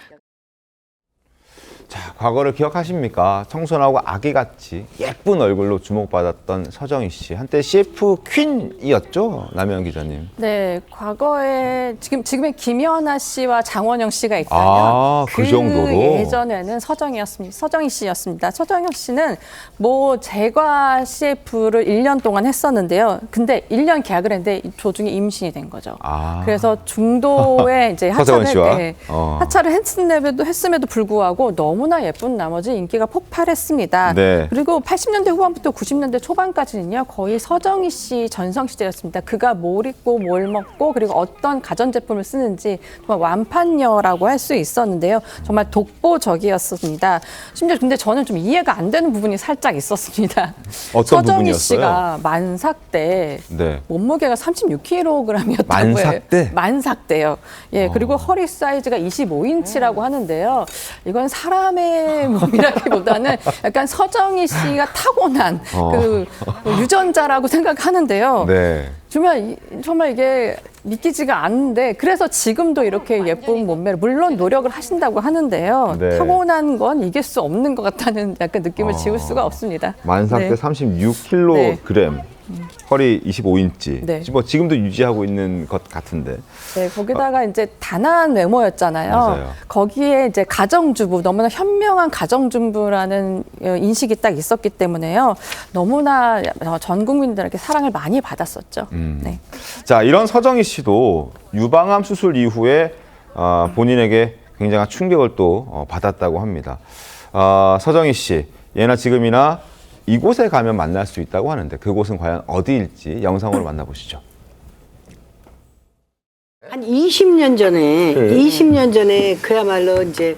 자, 과거를 기억하십니까? 청순하고 아기같이 예쁜 얼굴로 주목받았던 서정희 씨. 한때 CF 퀸이었죠? 남현 기자님. 네, 과거에 지금의 김연아 씨와 장원영 씨가 있다면 그 정도로? 예전에는 서정희 씨였습니다. 서정희 씨는 뭐 제과 CF를 1년 동안 했었는데요. 근데 1년 계약을 했는데 도중에 임신이 된 거죠. 그래서 중도에 이제 하차를 했음에도 불구하고 너무나 예쁜 나머지 인기가 폭발했습니다. 네. 그리고 80년대 후반부터 90년대 초반까지는요, 거의 서정희 씨 전성 시대였습니다. 그가 뭘 입고 뭘 먹고 그리고 어떤 가전제품을 쓰는지 정말 완판녀라고 할 수 있었는데요. 정말 독보적이었습니다. 심지어 근데 저는 좀 이해가 안 되는 부분이 살짝 있었습니다. 어떤 서정희 부분이었어요? 씨가 만삭 때 몸무게가 36kg이었다고 만삭 때? 만삭 때요. 예, 그리고 허리 사이즈가 25인치라고 하는데요. 이건 사람의 몸이라기보다는 약간 서정희 씨가 타고난 그 유전자라고 생각하는데요. 네. 정말 이게 믿기지가 않는데 그래서 지금도 이렇게 예쁜 몸매를 물론 노력을 하신다고 하는데요. 네. 타고난 건 이길 수 없는 것 같다는 약간 느낌을 지울 수가 없습니다. 만삭 때 36kg, 허리 25인치. 네. 뭐 지금도 유지하고 있는 것 같은데. 네, 거기다가 이제 단아한 외모였잖아요. 맞아요. 거기에 이제 가정주부, 너무나 현명한 가정주부라는 인식이 딱 있었기 때문에요. 너무나 전 국민들에게 사랑을 많이 받았었죠. 네. 자, 이런 서정희 씨도 유방암 수술 이후에 본인에게 굉장한 충격을 또 받았다고 합니다. 서정희 씨, 예나 지금이나 이곳에 가면 만날 수 있다고 하는데 그곳은 과연 어디일지 영상으로 만나보시죠. 한 20년 전에 그야말로 이제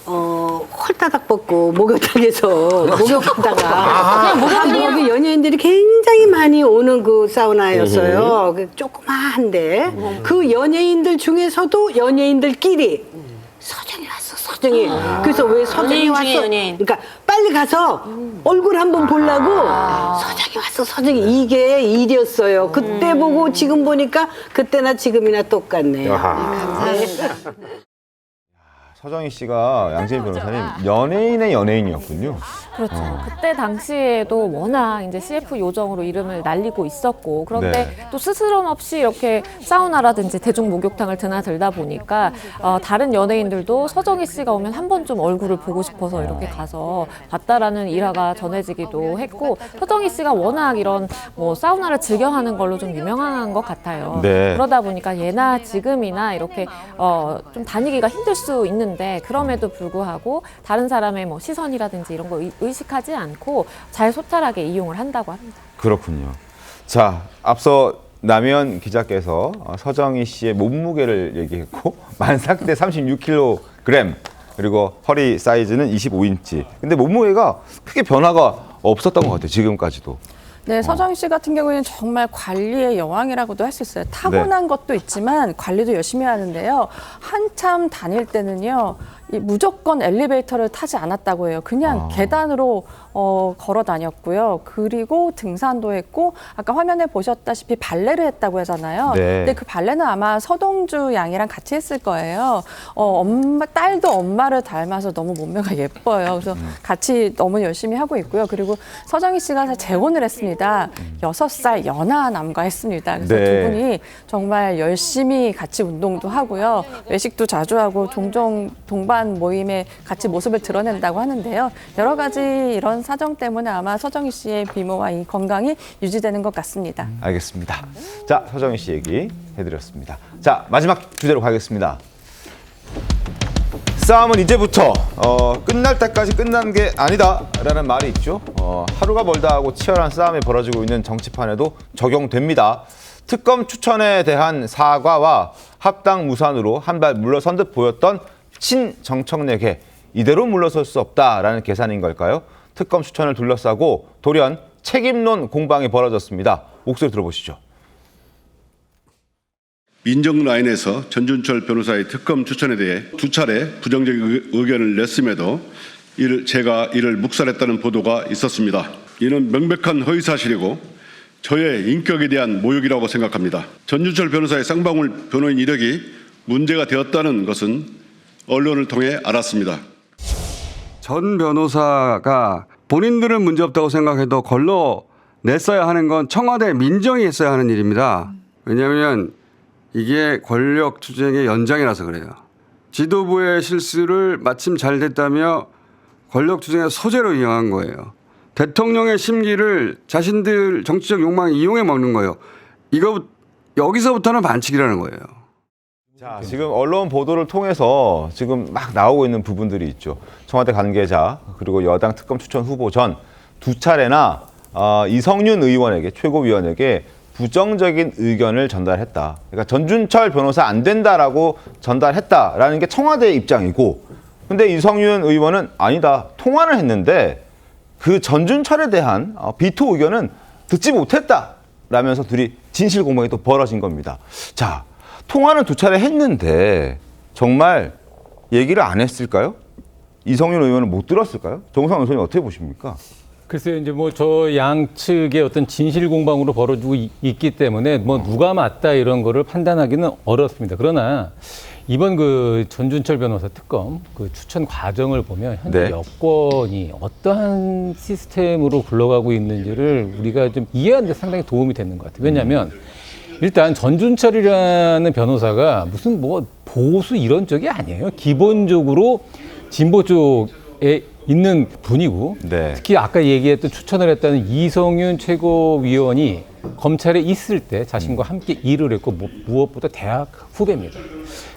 홀다닥 벗고 목욕탕에서 목욕하다가 거기 연예인들이 굉장히 많이 오는 그 사우나였어요. 조그마한데 그 연예인들 중에서도 연예인들끼리 서정희 왔어, 서정희. 그래서 왜 서정희 왔어? 그러니까 빨리 가서 얼굴 한번 보려고 서정희 왔어, 서정희. 이게 일이었어요. 그때 보고 지금 보니까 그때나 지금이나 똑같네요. 감사합니다. 서정희 씨가 양재인 변호사님 연예인의 연예인이었군요. 그렇죠. 그때 당시에도 워낙 이제 CF 요정으로 이름을 날리고 있었고 그런데 또 스스럼 없이 이렇게 사우나라든지 대중 목욕탕을 드나들다 보니까 다른 연예인들도 서정희 씨가 오면 한 번 좀 얼굴을 보고 싶어서 이렇게 가서 봤다라는 일화가 전해지기도 했고 서정희 씨가 워낙 이런 뭐 사우나를 즐겨하는 걸로 좀 유명한 것 같아요. 네. 그러다 보니까 예나 지금이나 이렇게 좀 다니기가 힘들 수 있는데 그럼에도 불구하고 다른 사람의 뭐 시선이라든지 이런 거 의식하지 않고 잘 소탈하게 이용을 한다고 합니다. 그렇군요. 자, 앞서 남현 기자께서 서정희 씨의 몸무게를 얘기했고 만삭 때 36kg 그리고 허리 사이즈는 25인치. 근데 몸무게가 크게 변화가 없었던 것 같아요. 지금까지도. 네, 서정희 씨 같은 경우에는 정말 관리의 여왕이라고도 할 수 있어요. 타고난 것도 있지만 관리도 열심히 하는데요. 한참 다닐 때는요. 무조건 엘리베이터를 타지 않았다고 해요. 그냥 계단으로 걸어 다녔고요. 그리고 등산도 했고 아까 화면에 보셨다시피 발레를 했다고 하잖아요. 네. 근데 그 발레는 아마 서동주 양이랑 같이 했을 거예요. 딸도 엄마를 닮아서 너무 몸매가 예뻐요. 그래서 같이 너무 열심히 하고 있고요. 그리고 서정희 씨가 재혼을 했습니다. 6살 연하 남과 했습니다. 그래서 네. 두 분이 정말 열심히 같이 운동도 하고요. 외식도 자주 하고 종종 동반 모임에 같이 모습을 드러낸다고 하는데요. 여러 가지 이런 사정 때문에 아마 서정희 씨의 미모와 이 건강이 유지되는 것 같습니다. 알겠습니다. 자, 서정희 씨 얘기 해드렸습니다. 자, 마지막 주제로 가겠습니다. 싸움은 이제부터 끝날 때까지 끝난 게 아니다라는 말이 있죠. 하루가 멀다 하고 치열한 싸움이 벌어지고 있는 정치판에도 적용됩니다. 특검 추천에 대한 사과와 합당 무산으로 한 발 물러선 듯 보였던 친정청래계, 이대로 물러설 수 없다라는 계산인 걸까요? 특검 추천을 둘러싸고 돌연 책임론 공방이 벌어졌습니다. 목소리 들어보시죠. 민정 라인에서 전준철 변호사의 특검 추천에 대해 2차례 부정적 의견을 냈음에도 제가 이를 묵살했다는 보도가 있었습니다. 이는 명백한 허위사실이고 저의 인격에 대한 모욕이라고 생각합니다. 전준철 변호사의 쌍방울 변호인 이력이 문제가 되었다는 것은 언론을 통해 알았습니다. 전 변호사가 본인들은 문제없다고 생각해도 걸러냈어야 하는 건 청와대 민정이 했어야 하는 일입니다. 왜냐하면 이게 권력 투쟁의 연장이라서 그래요. 지도부의 실수를 마침 잘 됐다며 권력 투쟁의 소재로 이용한 거예요. 대통령의 심기를 자신들 정치적 욕망에 이용해 먹는 거예요. 여기서부터는 반칙이라는 거예요. 자, 지금 언론 보도를 통해서 지금 막 나오고 있는 부분들이 있죠. 청와대 관계자 그리고 여당 특검 추천 후보 전 2차례나 이성윤 의원에게, 최고위원에게 부정적인 의견을 전달했다. 그러니까 전준철 변호사 안 된다라고 전달했다라는 게 청와대의 입장이고, 근데 이성윤 의원은 아니다, 통화를 했는데 그 전준철에 대한 비토 의견은 듣지 못했다라면서 둘이 진실 공방이 또 벌어진 겁니다. 자, 통화는 2차례 했는데 정말 얘기를 안 했을까요? 이성윤 의원은 못 들었을까요? 정우성 의원님 어떻게 보십니까? 글쎄요, 이제 뭐 저 양측의 어떤 진실 공방으로 벌어지고 있기 때문에 뭐 누가 맞다 이런 거를 판단하기는 어렵습니다. 그러나 이번 그 전준철 변호사 특검 그 추천 과정을 보면 현재 네. 여권이 어떠한 시스템으로 굴러가고 있는지를 우리가 좀 이해하는 데 상당히 도움이 되는 것 같아요. 왜냐하면 일단 전준철이라는 변호사가 무슨 뭐 보수 이런 쪽이 아니에요. 기본적으로 진보 쪽에 있는 분이고, 네. 특히 아까 얘기했던 추천을 했다는 이성윤 최고위원이 검찰에 있을 때 자신과 함께 일을 했고 무엇보다 대학 후배입니다.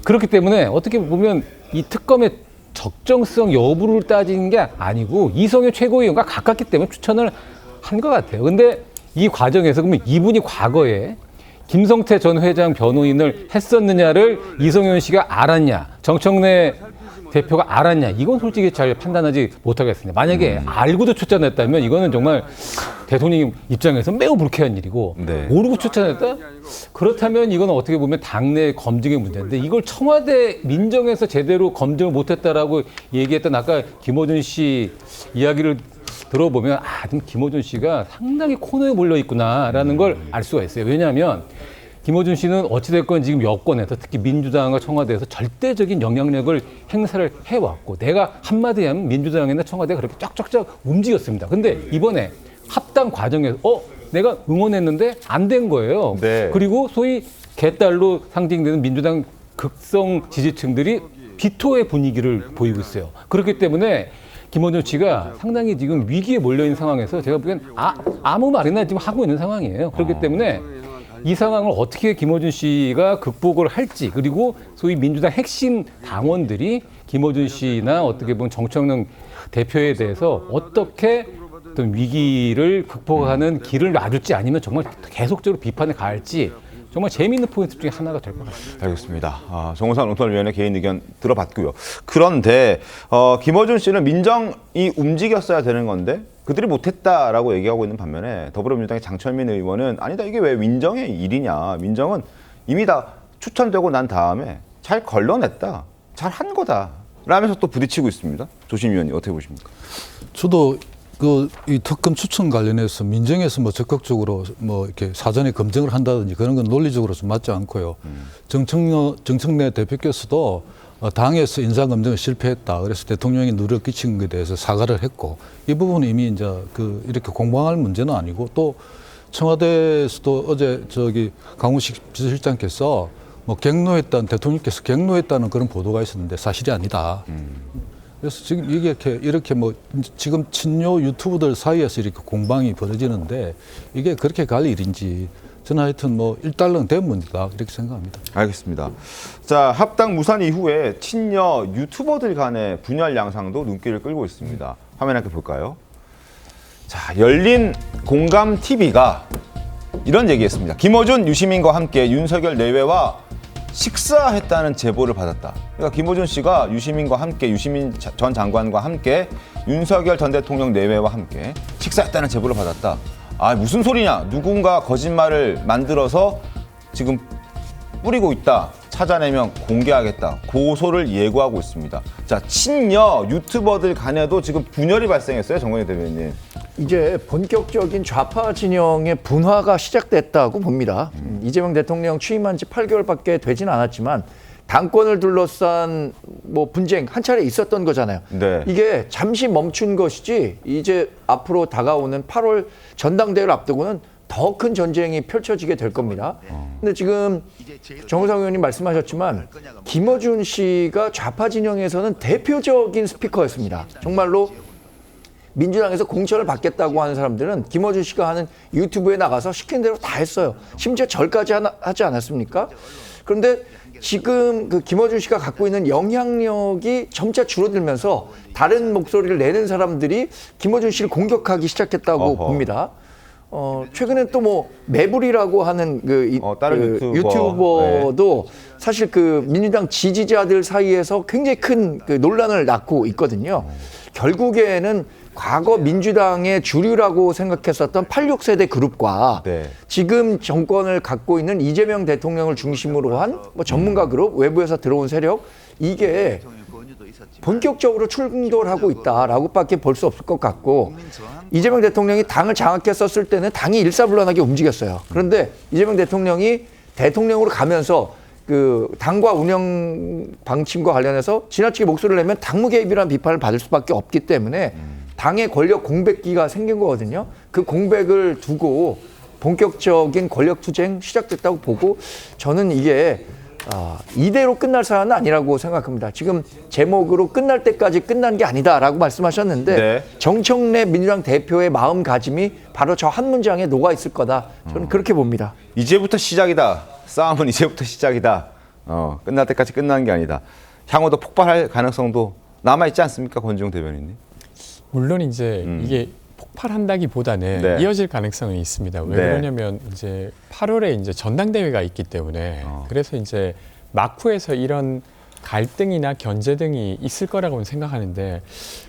그렇기 때문에 어떻게 보면 이 특검의 적정성 여부를 따지는 게 아니고 이성윤 최고위원과 가깝기 때문에 추천을 한 것 같아요. 근데 이 과정에서 그러면 이분이 과거에 김성태 전 회장 변호인을 했었느냐를 이성윤 씨가 알았냐, 정청래 대표가 알았냐, 이건 솔직히 잘 판단하지 못하겠습니다. 만약에 알고도 추천했다면 이거는 정말 대통령 입장에서 매우 불쾌한 일이고, 네. 모르고 추천했다? 그렇다면 이건 어떻게 보면 당내 검증의 문제인데, 이걸 청와대 민정에서 제대로 검증을 못했다라고 얘기했던 아까 김어준 씨 이야기를 들어보면 좀 김어준 씨가 상당히 코너에 몰려 있구나라는 걸 알 수가 있어요. 왜냐하면 김어준 씨는 어찌됐건 지금 여권에서 특히 민주당과 청와대에서 절대적인 영향력을 행사를 해왔고, 내가 한마디 하면 민주당이나 청와대가 그렇게 쫙쫙쫙 움직였습니다. 근데 이번에 합당 과정에서 내가 응원했는데 안 된 거예요. 네. 그리고 소위 개딸로 상징되는 민주당 극성 지지층들이 비토의 분위기를 보이고 있어요. 그렇기 때문에 김어준 씨가 상당히 지금 위기에 몰려있는 상황에서 제가 보기엔 아무 말이나 지금 하고 있는 상황이에요. 그렇기 때문에 이 상황을 어떻게 김어준 씨가 극복을 할지, 그리고 소위 민주당 핵심 당원들이 김어준 씨나 어떻게 보면 정청래 대표에 대해서 어떻게 어떤 위기를 극복하는 길을 놔줄지, 아니면 정말 계속적으로 비판에 가할지, 정말 재미있는 포인트 중에 하나가 될 것 같습니다. 알겠습니다. 정우상 논설위원의 개인 의견 들어봤고요. 그런데 김어준 씨는 민정이 움직였어야 되는 건데 그들이 못했다라고 얘기하고 있는 반면에 더불어민주당의 장철민 의원은 아니다, 이게 왜 민정의 일이냐. 민정은 이미 다 추천되고 난 다음에 잘 걸러냈다. 잘 한 거다. 라면서 또 부딪히고 있습니다. 조심 위원님 어떻게 보십니까? 저도 이 특검 추천 관련해서 민정에서 뭐 적극적으로 뭐 이렇게 사전에 검증을 한다든지 그런 건 논리적으로 좀 맞지 않고요. 정청래 대표께서도 당에서 인사 검증을 실패했다. 그래서 대통령이 누를 끼친 것에 대해서 사과를 했고 이 부분은 이미 이제 이렇게 공방할 문제는 아니고 또 청와대에서도 어제 강훈식 비서실장께서 뭐 대통령께서 갱노했다는 그런 보도가 있었는데 사실이 아니다. 그래서 지금 이렇게 뭐 지금 친노 유튜브들 사이에서 이렇게 공방이 벌어지는데 이게 그렇게 갈 일인지 저는 하여튼 뭐 일단은 된 문제다 이렇게 생각합니다. 알겠습니다. 자, 합당 무산 이후에 친여 유튜버들 간의 분열 양상도 눈길을 끌고 있습니다. 화면 함께 볼까요? 자, 열린 공감 TV가 이런 얘기했습니다. 김어준, 유시민과 함께 윤석열 내외와 식사했다는 제보를 받았다. 그러니까 김어준 씨가 유시민과 함께, 유시민 전 장관과 함께 윤석열 전 대통령 내외와 함께 식사했다는 제보를 받았다. 아, 무슨 소리냐? 누군가 거짓말을 만들어서 지금 뿌리고 있다. 찾아내면 공개하겠다. 고소를 예고하고 있습니다. 자, 친여 유튜버들 간에도 지금 분열이 발생했어요, 정건희 대변인. 이제 본격적인 좌파 진영의 분화가 시작됐다고 봅니다. 이재명 대통령 취임한 지 8개월밖에 되진 않았지만 당권을 둘러싼 뭐 분쟁 한 차례 있었던 거잖아요. 네. 이게 잠시 멈춘 것이지 이제 앞으로 다가오는 8월 전당대회를 앞두고는 더 큰 전쟁이 펼쳐지게 될 겁니다. 근데 지금 정우성 의원님 말씀하셨지만 김어준 씨가 좌파 진영에서는 대표적인 스피커였습니다. 정말로 민주당에서 공천을 받겠다고 하는 사람들은 김어준 씨가 하는 유튜브에 나가서 시킨 대로 다 했어요. 심지어 절까지 하지 않았습니까? 그런데 지금 그 김어준 씨가 갖고 있는 영향력이 점차 줄어들면서 다른 목소리를 내는 사람들이 김어준 씨를 공격하기 시작했다고 봅니다. 최근에 또 뭐 매불이라고 하는 다른 유튜버도 사실 그 민주당 지지자들 사이에서 굉장히 큰 그 논란을 낳고 있거든요. 결국에는 과거 민주당의 주류라고 생각했었던 86세대 그룹과 지금 정권을 갖고 있는 이재명 대통령을 중심으로 한 뭐 전문가 그룹, 외부에서 들어온 세력, 이게 본격적으로 충돌하고 있다라고밖에 볼 수 없을 것 같고, 이재명 대통령이 당을 장악했었을 때는 당이 일사불란하게 움직였어요. 그런데 이재명 대통령이 대통령으로 가면서 그 당과 운영 방침과 관련해서 지나치게 목소리를 내면 당무 개입이라는 비판을 받을 수밖에 없기 때문에 당의 권력 공백기가 생긴 거거든요. 그 공백을 두고 본격적인 권력 투쟁 시작됐다고 보고, 저는 이게 이대로 끝날 사안은 아니라고 생각합니다. 지금 제목으로 끝날 때까지 끝난 게 아니다라고 말씀하셨는데 정청래 민주당 대표의 마음가짐이 바로 저 한 문장에 녹아 있을 거다. 저는 그렇게 봅니다. 이제부터 시작이다. 싸움은 이제부터 시작이다. 끝날 때까지 끝나는 게 아니다. 향후도 폭발할 가능성도 남아있지 않습니까, 권지웅 대변인님? 물론 이제 이게 폭발한다기보다는 이어질 가능성이 있습니다. 왜 그러냐면 이제 8월에 이제 전당대회가 있기 때문에 그래서 이제 막후에서 이런 갈등이나 견제 등이 있을 거라고는 생각하는데,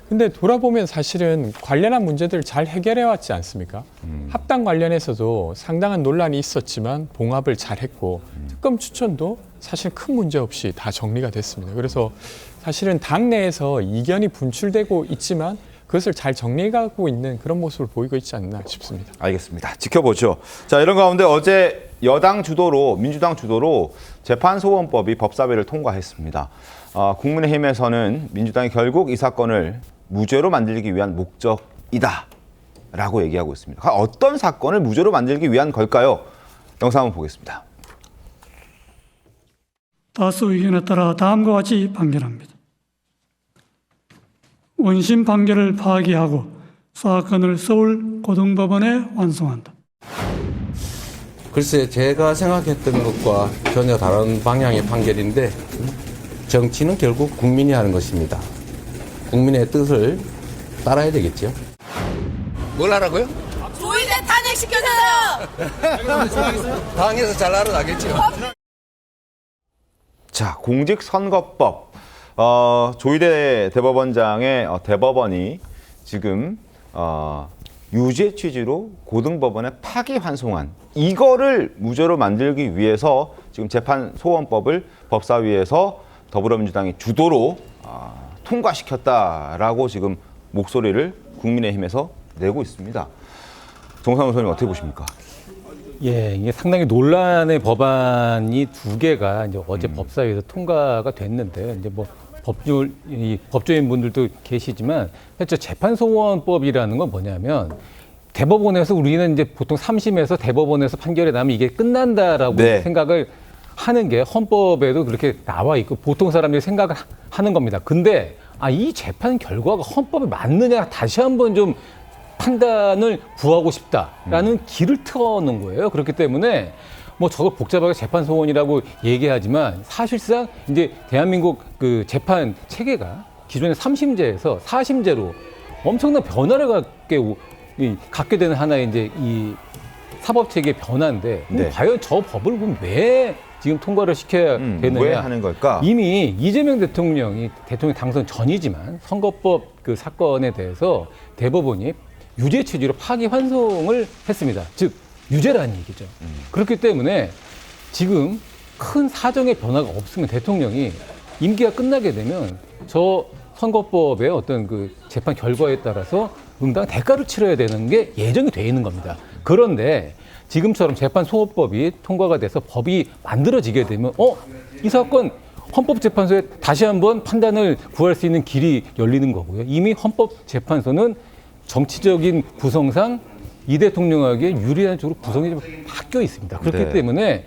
근데 돌아보면 사실은 관련한 문제들을 잘 해결해 왔지 않습니까? 합당 관련해서도 상당한 논란이 있었지만 봉합을 잘 했고, 특검 추천도 사실 큰 문제 없이 다 정리가 됐습니다. 그래서 사실은 당내에서 이견이 분출되고 있지만 그것을 잘 정리해가고 있는 그런 모습을 보이고 있지 않나 싶습니다. 알겠습니다. 지켜보죠. 자, 이런 가운데 어제 여당 주도로, 민주당 주도로 재판소원법이 법사위를 통과했습니다. 국민의힘에서는 민주당이 결국 이 사건을 무죄로 만들기 위한 목적이다 라고 얘기하고 있습니다. 어떤 사건을 무죄로 만들기 위한 걸까요? 영상 한번 보겠습니다. 다수 의견에 따라 다음과 같이 판결합니다. 원심 판결을 파기하고 사건을 서울 고등법원에 완송한다. 글쎄, 제가 생각했던 것과 전혀 다른 방향의 판결인데, 정치는 결국 국민이 하는 것입니다. 국민의 뜻을 따라야 되겠죠. 뭘 하라고요? 조희대 탄핵시켜주세요. 당에서 잘 알아나겠죠. 자, 공직선거법. 조희대 대법원장의 대법원이 지금 유죄 취지로 고등법원에 파기환송한 이거를 무죄로 만들기 위해서 지금 재판소원법을 법사위에서 더불어민주당이 주도로 통과시켰다라고 지금 목소리를 국민의힘에서 내고 있습니다. 정상훈 의원님 어떻게 보십니까? 예, 이게 상당히 논란의 법안이 2개가 이제 어제 법사위에서 통과가 됐는데 이제 뭐 법조인 분들도 계시지만 실제 재판소원법이라는 건 뭐냐면 대법원에서 우리는 이제 보통 3심에서 대법원에서 판결이 나면 이게 끝난다라고 생각을 하는 게 헌법에도 그렇게 나와 있고 보통 사람들이 생각을 하는 겁니다. 근데 이 재판 결과가 헌법에 맞느냐 다시 한번 좀 판단을 구하고 싶다라는 길을 트어놓은 거예요. 그렇기 때문에 뭐 저거 복잡하게 재판소원이라고 얘기하지만 사실상 이제 대한민국 그 재판 체계가 기존의 3심제에서 4심제로 엄청난 변화를 갖게 되는 하나의 이제 이 사법 체계의 변화인데 과연 저 법을 그럼 왜 지금 통과를 시켜야 되느냐? 왜 하는 걸까? 이미 이재명 대통령이 대통령 당선 전이지만 선거법 그 사건에 대해서 대법원이 유죄 취지로 파기환송을 했습니다. 즉 유죄라는 얘기죠. 그렇기 때문에 지금 큰 사정의 변화가 없으면 대통령이 임기가 끝나게 되면 저 선거법의 어떤 그 재판 결과에 따라서 응당 대가를 치러야 되는 게 예정이 돼 있는 겁니다. 그런데 지금처럼 재판소원법이 통과가 돼서 법이 만들어지게 되면 이 사건 헌법재판소에 다시 한번 판단을 구할 수 있는 길이 열리는 거고요. 이미 헌법재판소는 정치적인 구성상 이 대통령에게 유리한 쪽으로 구성이 좀 바뀌어 있습니다. 그렇기 때문에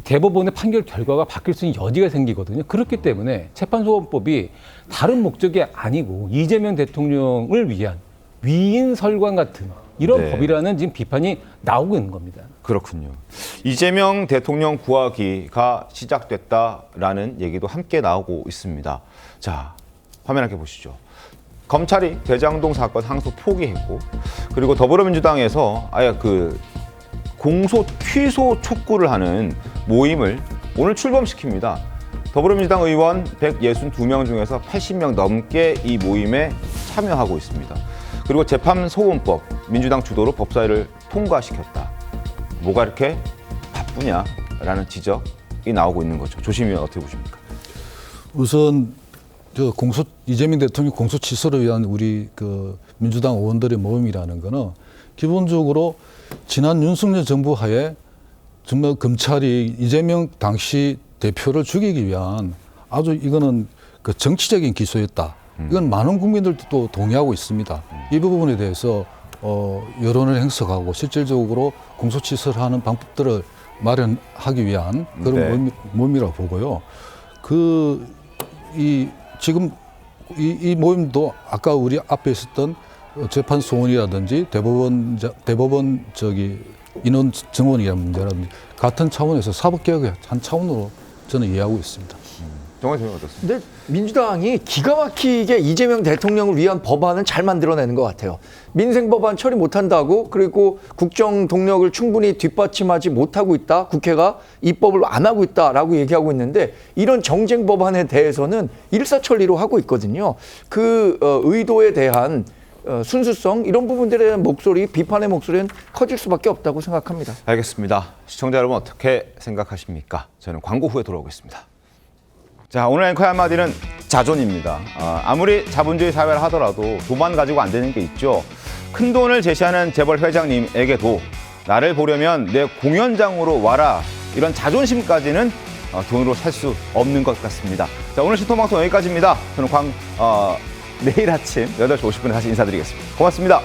대법원의 판결 결과가 바뀔 수 있는 여지가 생기거든요. 그렇기 때문에 재판소원법이 다른 목적이 아니고 이재명 대통령을 위한 위인설관 같은 이런 법이라는 지금 비판이 나오고 있는 겁니다. 그렇군요. 이재명 대통령 구하기가 시작됐다라는 얘기도 함께 나오고 있습니다. 자, 화면 함께 보시죠. 검찰이 대장동 사건 항소 포기했고, 그리고 더불어민주당에서 아예 그 공소 취소 촉구를 하는 모임을 오늘 출범시킵니다. 더불어민주당 의원 162명 중에서 80명 넘게 이 모임에 참여하고 있습니다. 그리고 재판소원법 민주당 주도로 법사위를 통과시켰다. 뭐가 이렇게 바쁘냐라는 지적이 나오고 있는 거죠. 조심히 어떻게 보십니까? 우선 이재명 대통령 공소 취소를 위한 우리 그 민주당 의원들의 모임이라는 거는 기본적으로 지난 윤석열 정부 하에 정말 검찰이 이재명 당시 대표를 죽이기 위한 아주 이거는 그 정치적인 기소였다. 이건 많은 국민들도 또 동의하고 있습니다. 이 부분에 대해서 여론을 행사하고 실질적으로 공소 취소를 하는 방법들을 마련하기 위한 그런 모임이라고 보고요. 지금 이 모임도 아까 우리 앞에 있었던 재판소원이라든지 대법원 인원 증원이라는 문제라든지 같은 차원에서 사법개혁의 한 차원으로 저는 이해하고 있습니다. 정말 어떻습니까? 근데 민주당이 기가 막히게 이재명 대통령을 위한 법안을 잘 만들어내는 것 같아요. 민생 법안 처리 못한다고, 그리고 국정 동력을 충분히 뒷받침하지 못하고 있다. 국회가 입법을 안 하고 있다라고 얘기하고 있는데 이런 정쟁 법안에 대해서는 일사천리로 하고 있거든요. 그 의도에 대한 순수성 이런 부분들에 대한 목소리, 비판의 목소리는 커질 수밖에 없다고 생각합니다. 알겠습니다. 시청자 여러분 어떻게 생각하십니까? 저는 광고 후에 돌아오겠습니다. 자, 오늘 앵커의 한마디는 자존입니다. 아무리 자본주의 사회를 하더라도 돈만 가지고 안 되는 게 있죠. 큰 돈을 제시하는 재벌 회장님에게도 나를 보려면 내 공연장으로 와라. 이런 자존심까지는 돈으로 살 수 없는 것 같습니다. 자, 오늘 신통방송 여기까지입니다. 저는 내일 아침 8시 50분에 다시 인사드리겠습니다. 고맙습니다.